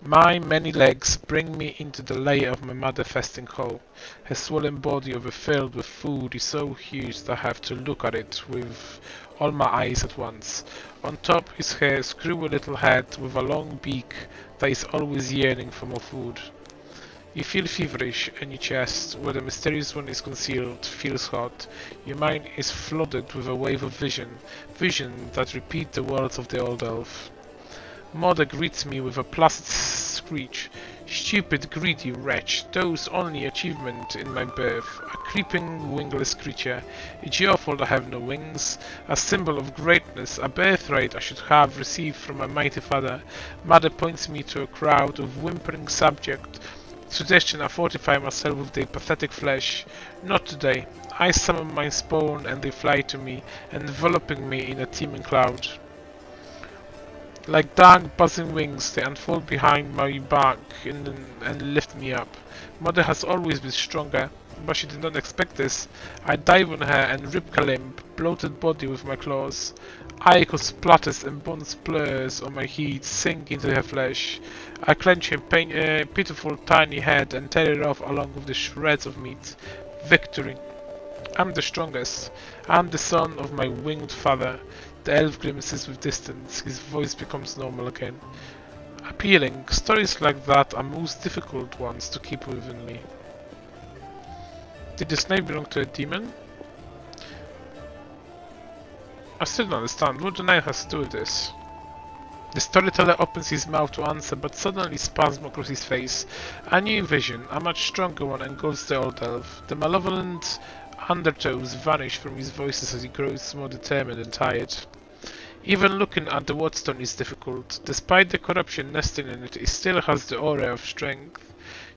My many legs bring me into the lair of my mother fasting hole. Her swollen body overfilled with food is so huge that I have to look at it with all my eyes at once. On top is her screwy little head with a long beak that is always yearning for more food. You feel feverish, and your chest, where the mysterious one is concealed, feels hot. Your mind is flooded with a wave of vision that repeat the words of the old elf. Mother greets me with a placid screech. Stupid, greedy wretch, those only achievement in my birth. A creeping, wingless creature. It's your fault I have no wings. A symbol of greatness, a birthright I should have received from my mighty father. Mother points me to a crowd of whimpering subjects. Suggestion I fortify myself with their pathetic flesh. Not today. I summon my spawn and they fly to me, enveloping me in a teeming cloud. Like dark buzzing wings, they unfold behind my back and lift me up. Mother has always been stronger, but she did not expect this. I dive on her and rip her limb, bloated body with my claws. Ichor splatters and bone splurs on my heat sink into her flesh. I clench her pitiful tiny head and tear it off along with the shreds of meat. Victory. I'm the strongest. I'm the son of my winged father. The elf grimaces with distance. His voice becomes normal again. Appealing. Stories like that are most difficult ones to keep within me. Did this knife belong to a demon? I still don't understand what the knife has to do with this. The storyteller opens his mouth to answer, but suddenly spasm across his face. A new vision, a much stronger one, engulfs the old elf. The malevolent undertones vanish from his voices as he grows more determined and tired. Even looking at the Wattstone is difficult. Despite the corruption nesting in it, it still has the aura of strength.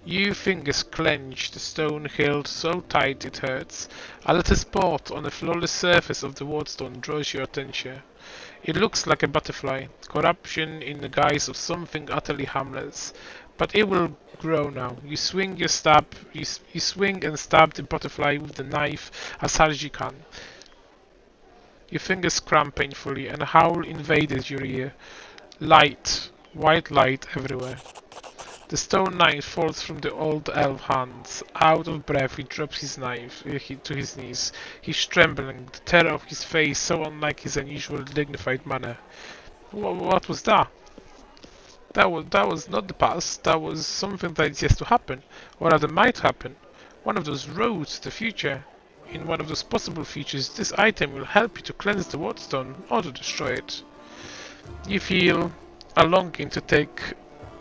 Your fingers clench the stone hilt so tight it hurts. A little spot on the flawless surface of the Wattstone draws your attention. It looks like a butterfly, corruption in the guise of something utterly harmless. But it will grow now. You swing and stab the butterfly with the knife as hard as you can. Your fingers cramp painfully, and a howl invades your ear. Light, white light everywhere. The stone knife falls from the old elf hands. Out of breath, he drops his knife to his knees. He's trembling, the terror of his face so unlike his unusual dignified manner. What was that? That was not the past. That was something that is yet to happen, or rather might happen. One of those roads to the future. In one of those possible futures, this item will help you to cleanse the Wattstone or to destroy it. You feel a longing to take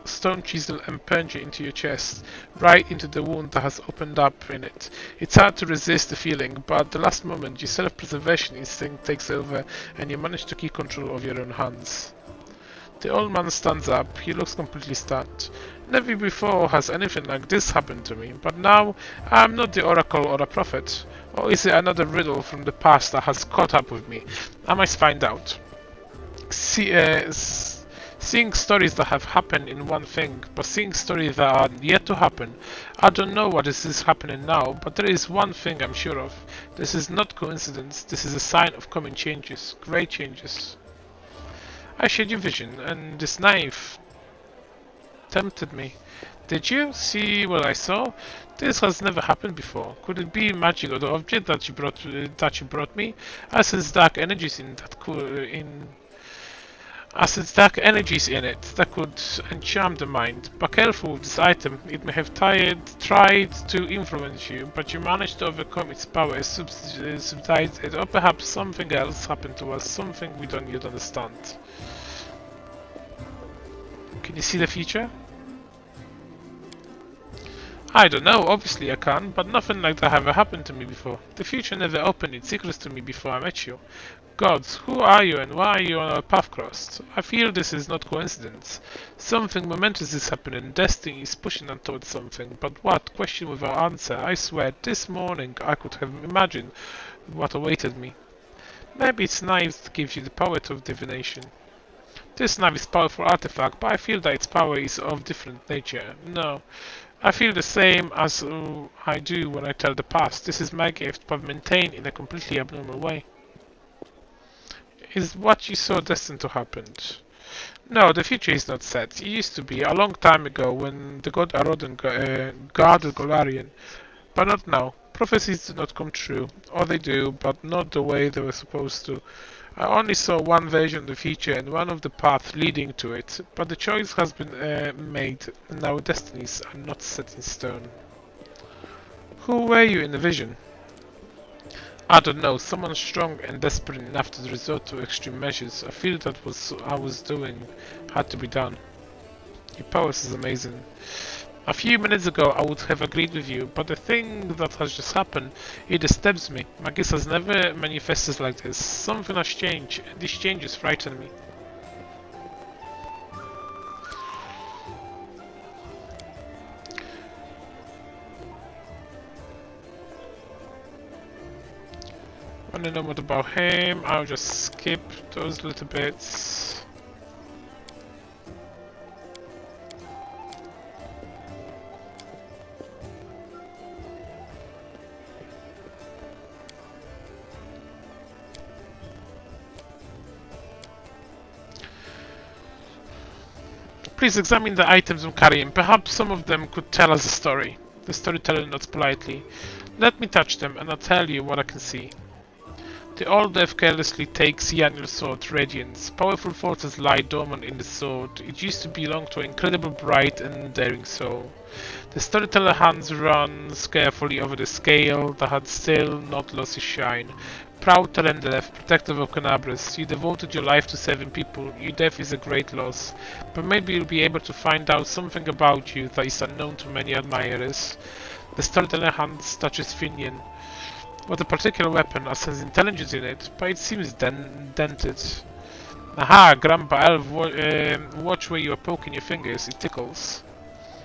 stone chisel and plunge it into your chest, right into the wound that has opened up in it. It's hard to resist the feeling, but at the last moment your self-preservation instinct takes over and you manage to keep control of your own hands. The old man stands up. He looks completely stunned. Never before has anything like this happened to me, but now I'm not the oracle or a prophet. Or is it another riddle from the past that has caught up with me? I must find out. Seeing stories that have happened in one thing, but seeing stories that are yet to happen. I don't know what is happening now, but there is one thing I'm sure of. This is not coincidence. This is a sign of coming changes, great changes. I shared your vision, and this knife tempted me. Did you see what I saw? This has never happened before. Could it be magic or the object that you brought me? I sense dark energies in it that could enchant the mind. Be careful with this item. It may have tried to influence you, but you managed to overcome its power, subsides it, or perhaps something else happened to us, something we don't yet understand. Can you see the future? I don't know, obviously I can, but nothing like that ever happened to me before. The future never opened its secrets to me before I met you. Gods, who are you and why are you on our path crossed? I feel this is not coincidence. Something momentous is happening, destiny is pushing us towards something, but what? Question without answer. I swear, this morning I could have imagined what awaited me. Maybe it's knives that gives you the power of divination. This knife is a powerful artifact, but I feel that its power is of different nature. No. I feel the same as I do when I tell the past. This is my gift, but maintained in a completely abnormal way. Is what you saw destined to happen? No, the future is not set. It used to be, a long time ago, when the god Arodon guarded Golarion. But not now. Prophecies do not come true. Or they do, but not the way they were supposed to. I only saw one version of the future and one of the paths leading to it, but the choice has been made, and our destinies are not set in stone. Who were you in the vision? I don't know, someone strong and desperate enough to resort to extreme measures. I feel that what I was doing had to be done. Your powers is amazing. A few minutes ago I would have agreed with you, but the thing that has just happened, it disturbs me. Magis has never manifested like this. Something has changed, and these changes frighten me. Wanna know more about him? I'll just skip those little bits. Please examine the items I'm carrying. Perhaps some of them could tell us a story. The storyteller nods politely. Let me touch them and I'll tell you what I can see. The old elf carelessly takes Yaniel's sword, Radiance. Powerful forces lie dormant in the sword. It used to belong to an incredible bright and daring soul. The storyteller hands runs carefully over the scale that had still not lost its shine. Proud Telendelef, protector of Canabras, you devoted your life to saving people. Your death is a great loss, but maybe you'll be able to find out something about you that is unknown to many admirers. The storyteller hands touches Finian. What a particular weapon, as has intelligence in it, but it seems dented. Aha, Grandpa Elf, watch where you are poking your fingers, it tickles.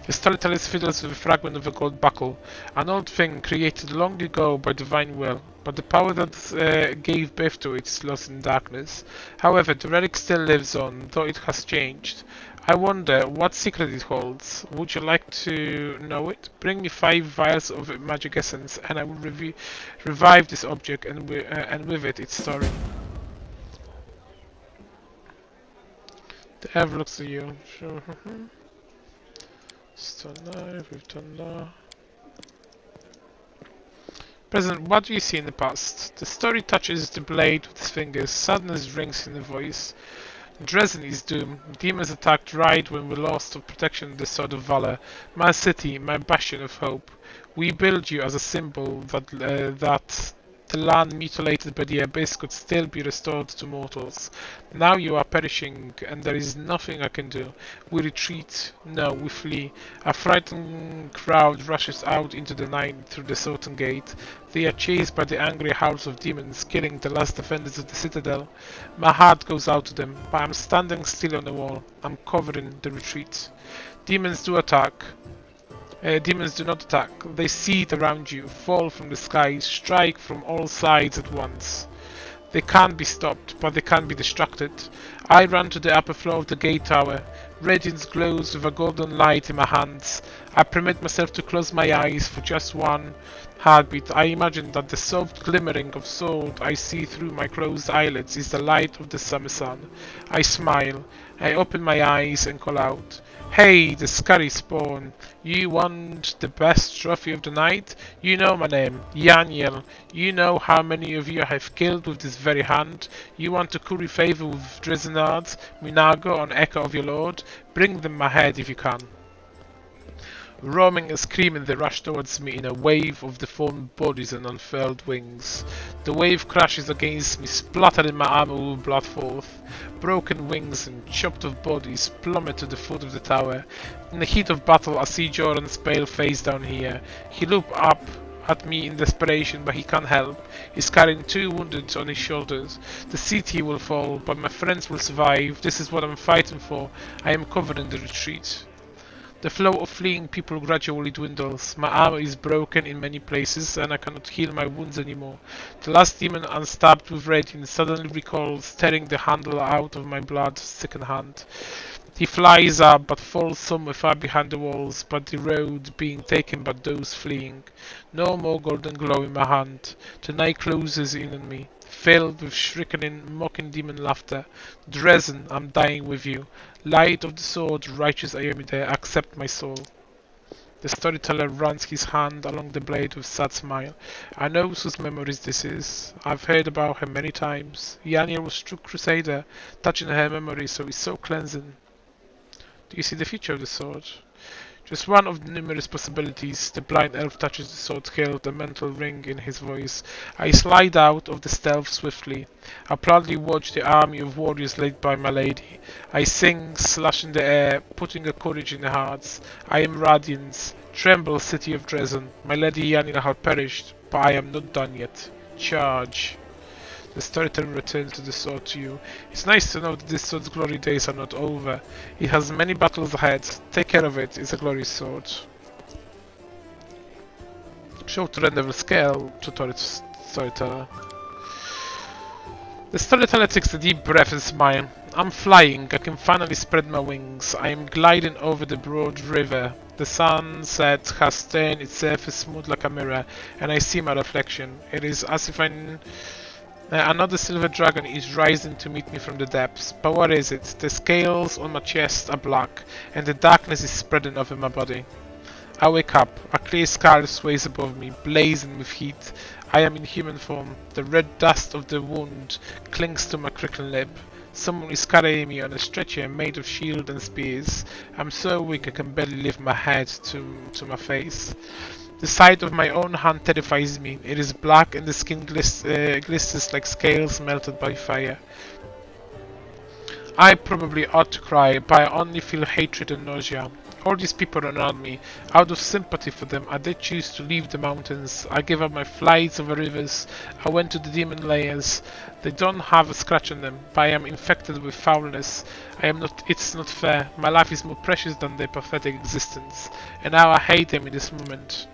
The storyteller fiddles with a fragment of a gold buckle, an old thing created long ago by divine will, but the power that gave birth to it is lost in darkness. However, the relic still lives on, though it has changed. I wonder what secret it holds. Would you like to know it? Bring me 5 vials of magic essence, and I will revive this object and with it its story. The elf looks at you. Sure. Stone knife, we've done that. Present, what do you see in the past? The story touches the blade with his fingers. Sadness rings in the voice. Dresden is doomed. Demons attacked right when we lost of protection of the sword of valor. My city, my bastion of hope. We build you as a symbol that the land mutilated by the abyss could still be restored to mortals. Now you are perishing, and there is nothing I can do. We retreat. No, we flee. A frightened crowd rushes out into the night through the southern gate. They are chased by the angry howls of demons, killing the last defenders of the citadel. My heart goes out to them, but I'm standing still on the wall. I'm covering the retreat. Demons do attack. Demons do not attack. They seethe around you, fall from the skies, strike from all sides at once. They can't be stopped, but they can be distracted. I run to the upper floor of the gate tower. Radiance glows with a golden light in my hands. I permit myself to close my eyes for just one heartbeat. I imagine that the soft glimmering of sword I see through my closed eyelids is the light of the summer sun. I smile. I open my eyes and call out. Hey, the scurry spawn. You want the best trophy of the night? You know my name, Yaniel. You know how many of you I have killed with this very hand. You want to curry favor with Dresenards, Minago, and Echo of your lord? Bring them my head if you can. Roaring and screaming, they rush towards me in a wave of deformed bodies and unfurled wings. The wave crashes against me, splattering my armor with blood forth. Broken wings and chopped off bodies plummet to the foot of the tower. In the heat of battle, I see Joran's pale face down here. He looks up at me in desperation, but he can't help. He's carrying 2 wounded on his shoulders. The city will fall, but my friends will survive. This is what I'm fighting for. I am covering the retreat. The flow of fleeing people gradually dwindles. My armor is broken in many places and I cannot heal my wounds anymore. The last demon unstabbed with radiance suddenly recalls, tearing the handle out of my blood-sickened hand. He flies up but falls somewhere far behind the walls, but the road being taken by those fleeing. No more golden glow in my hand. The night closes in on me, filled with shrieking, mocking demon laughter. Dresden, I'm dying with you. Light of the sword, righteous Ayomide, accept my soul. The storyteller runs his hand along the blade with sad smile. I know whose memories this is. I've heard about her many times. Yaniel was true crusader, touching her memory so it's so cleansing. Do you see the future of the sword? Just one of the numerous possibilities. The blind elf touches the sword hilt, a mental ring in his voice. I slide out of the stealth swiftly. I proudly watch the army of warriors led by my lady. I sing, slash in the air, putting a courage in the hearts. I am Radiance. Tremble, city of Dresden. My lady Yanina had perished, but I am not done yet. Charge. The storyteller returned to the sword to you. It's nice to know that this sword's glory days are not over. It has many battles ahead. Take care of it. It's a glorious sword. Show to render scale to storyteller. The storyteller takes a deep breath and smiles. I'm flying. I can finally spread my wings. I am gliding over the broad river. The sunset has turned its surface smooth like a mirror, and I see my reflection. It is as if another silver dragon is rising to meet me from the depths. But what is it? The scales on my chest are black, and the darkness is spreading over my body. I wake up. A clear sky sways above me, blazing with heat. I am in human form. The red dust of the wound clings to my crickled lip. Someone is carrying me on a stretcher made of shield and spears. I'm so weak I can barely lift my head to my face. The sight of my own hand terrifies me. It is black and the skin glistens like scales melted by fire. I probably ought to cry, but I only feel hatred and nausea. All these people around me, out of sympathy for them, I did choose to leave the mountains. I gave up my flights over rivers. I went to the demon layers. They don't have a scratch on them, but I am infected with foulness. It's not fair. My life is more precious than their pathetic existence, and now I hate them in this moment.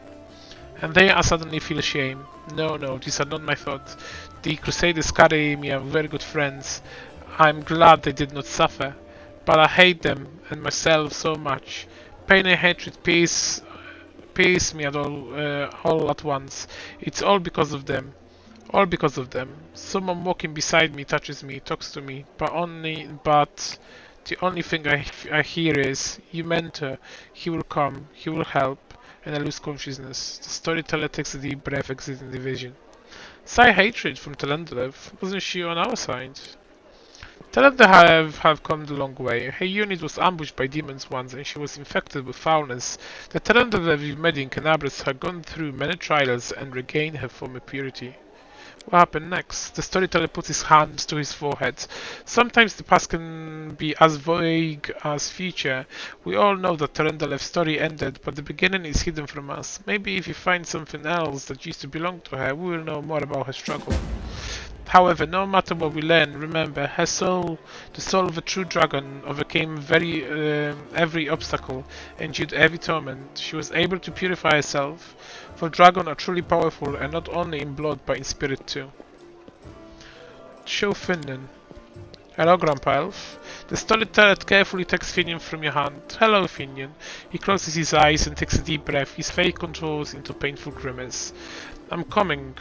And then I suddenly feel shame. No, these are not my thoughts. The Crusaders carrying me are very good friends. I'm glad they did not suffer, but I hate them and myself so much. Pain and hatred pierce me at all at once. It's all because of them. All because of them. Someone walking beside me touches me, talks to me, but the only thing I hear is, "You mentor, he will come, he will help," and I lose consciousness. The storyteller takes a deep breath, exiting the vision. Sigh hatred from Telendalev. Wasn't she on our side? Telendalev have come a long way. Her unit was ambushed by demons once, and she was infected with foulness. The Telendalev we met in Canabras had gone through many trials and regained her former purity. What happened next? The storyteller puts his hand to his forehead. Sometimes the past can be as vague as future. We all know that Terendalev's story ended, but the beginning is hidden from us. Maybe if you find something else that used to belong to her, we will know more about her struggle. However, no matter what we learn, remember, her soul, the soul of a true dragon, overcame every obstacle, endured every torment. She was able to purify herself, for dragons are truly powerful, and not only in blood, but in spirit too. Show Finian. Hello, Grandpa Elf. The storyteller carefully takes Finian from your hand. Hello, Finian. He closes his eyes and takes a deep breath. His face contours into painful grimace. I'm coming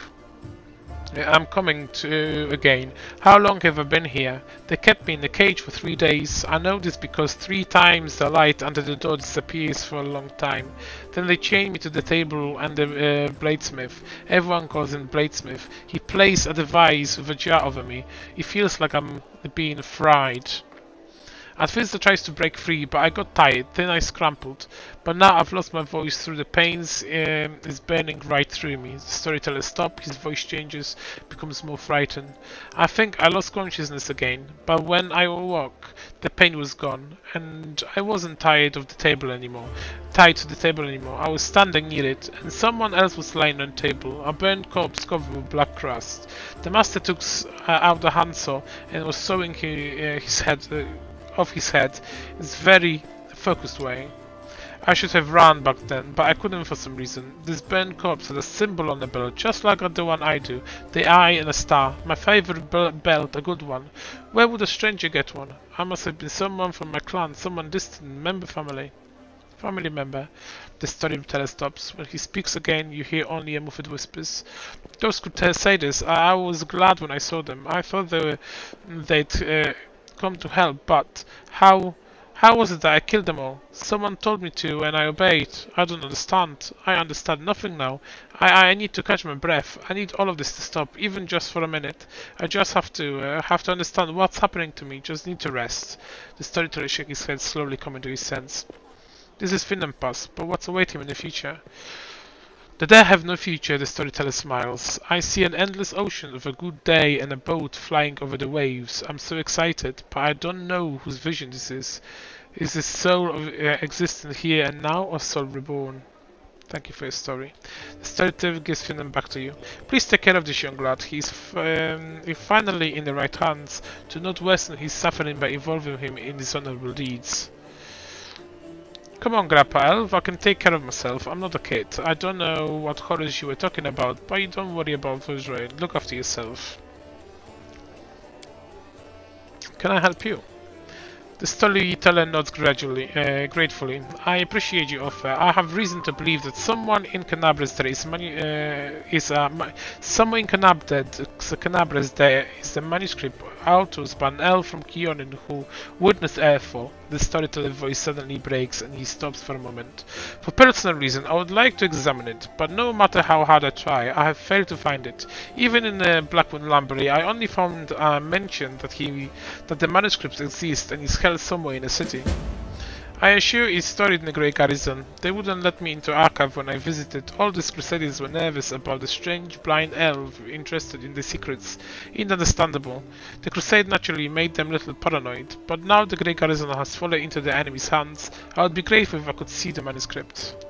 to again. How long have I been here? They kept me in the cage for 3 days. I know this because 3 times the light under the door disappears for a long time. Then they chain me to the table and the bladesmith. Everyone calls him bladesmith. He plays a device with a jar over me. It feels like I'm being fried. At first I tried to break free, but I got tired, then I scrambled. But now I've lost my voice through the pains is burning right through me. The storyteller stops, his voice changes, becomes more frightened. I think I lost consciousness again, but when I awoke, the pain was gone, and I wasn't tied to the table anymore. I was standing near it, and someone else was lying on the table, a burnt corpse covered with black crust. The master took out the handsaw and was sawing his head off his head in a very focused way. I should have run back then, but I couldn't for some reason. This burnt corpse had a symbol on the belt, just like the one I do. The eye and a star. My favorite belt, a good one. Where would a stranger get one? I must have been someone from my clan, someone distant, family member. The storyteller stops. When he speaks again, you hear only a muffled whispers. Those could say this. I was glad when I saw them. I thought they'd come to help, but how was it that I killed them all? Someone told me to and I obeyed. I don't understand. I understand nothing now. I need to catch my breath. I need all of this to stop, even just for a minute. I just have to understand what's happening to me. Just need to rest. The storyteller shakes his head, slowly coming to his sense. This is Finland Pass, but what's awaiting him in the future? The dead have no future, the storyteller smiles. I see an endless ocean of a good day and a boat flying over the waves. I'm so excited, but I don't know whose vision this is. Is this soul of existent here and now, or soul reborn? Thank you for your story. The storyteller gives Finland back to you. Please take care of this young lad. He's finally in the right hands. Do not worsen his suffering by involving him in dishonorable deeds. Come on, Grandpa Elf, I can take care of myself. I'm not a kid. I don't know what horrors you were talking about, but you don't worry about Israel. Look after yourself. Can I help you? The storyteller nods gratefully. I appreciate your offer. I have reason to believe that someone in Canabres there someone in Canabres there is the manuscript authored by an elf from Aeon who witnessed Airfall. The storyteller's voice suddenly breaks and he stops for a moment. For personal reason, I would like to examine it, but no matter how hard I try, I have failed to find it. Even in Blackwood Library, I only found mention that the manuscript exists and is held somewhere in the city. I assure it's stored in the Grey Garrison. They wouldn't let me into archive when I visited. All these crusaders were nervous about the strange blind elf interested in the secrets. Understandable. The crusade naturally made them a little paranoid, but now the Grey Garrison has fallen into the enemy's hands. I would be grateful if I could see the manuscript.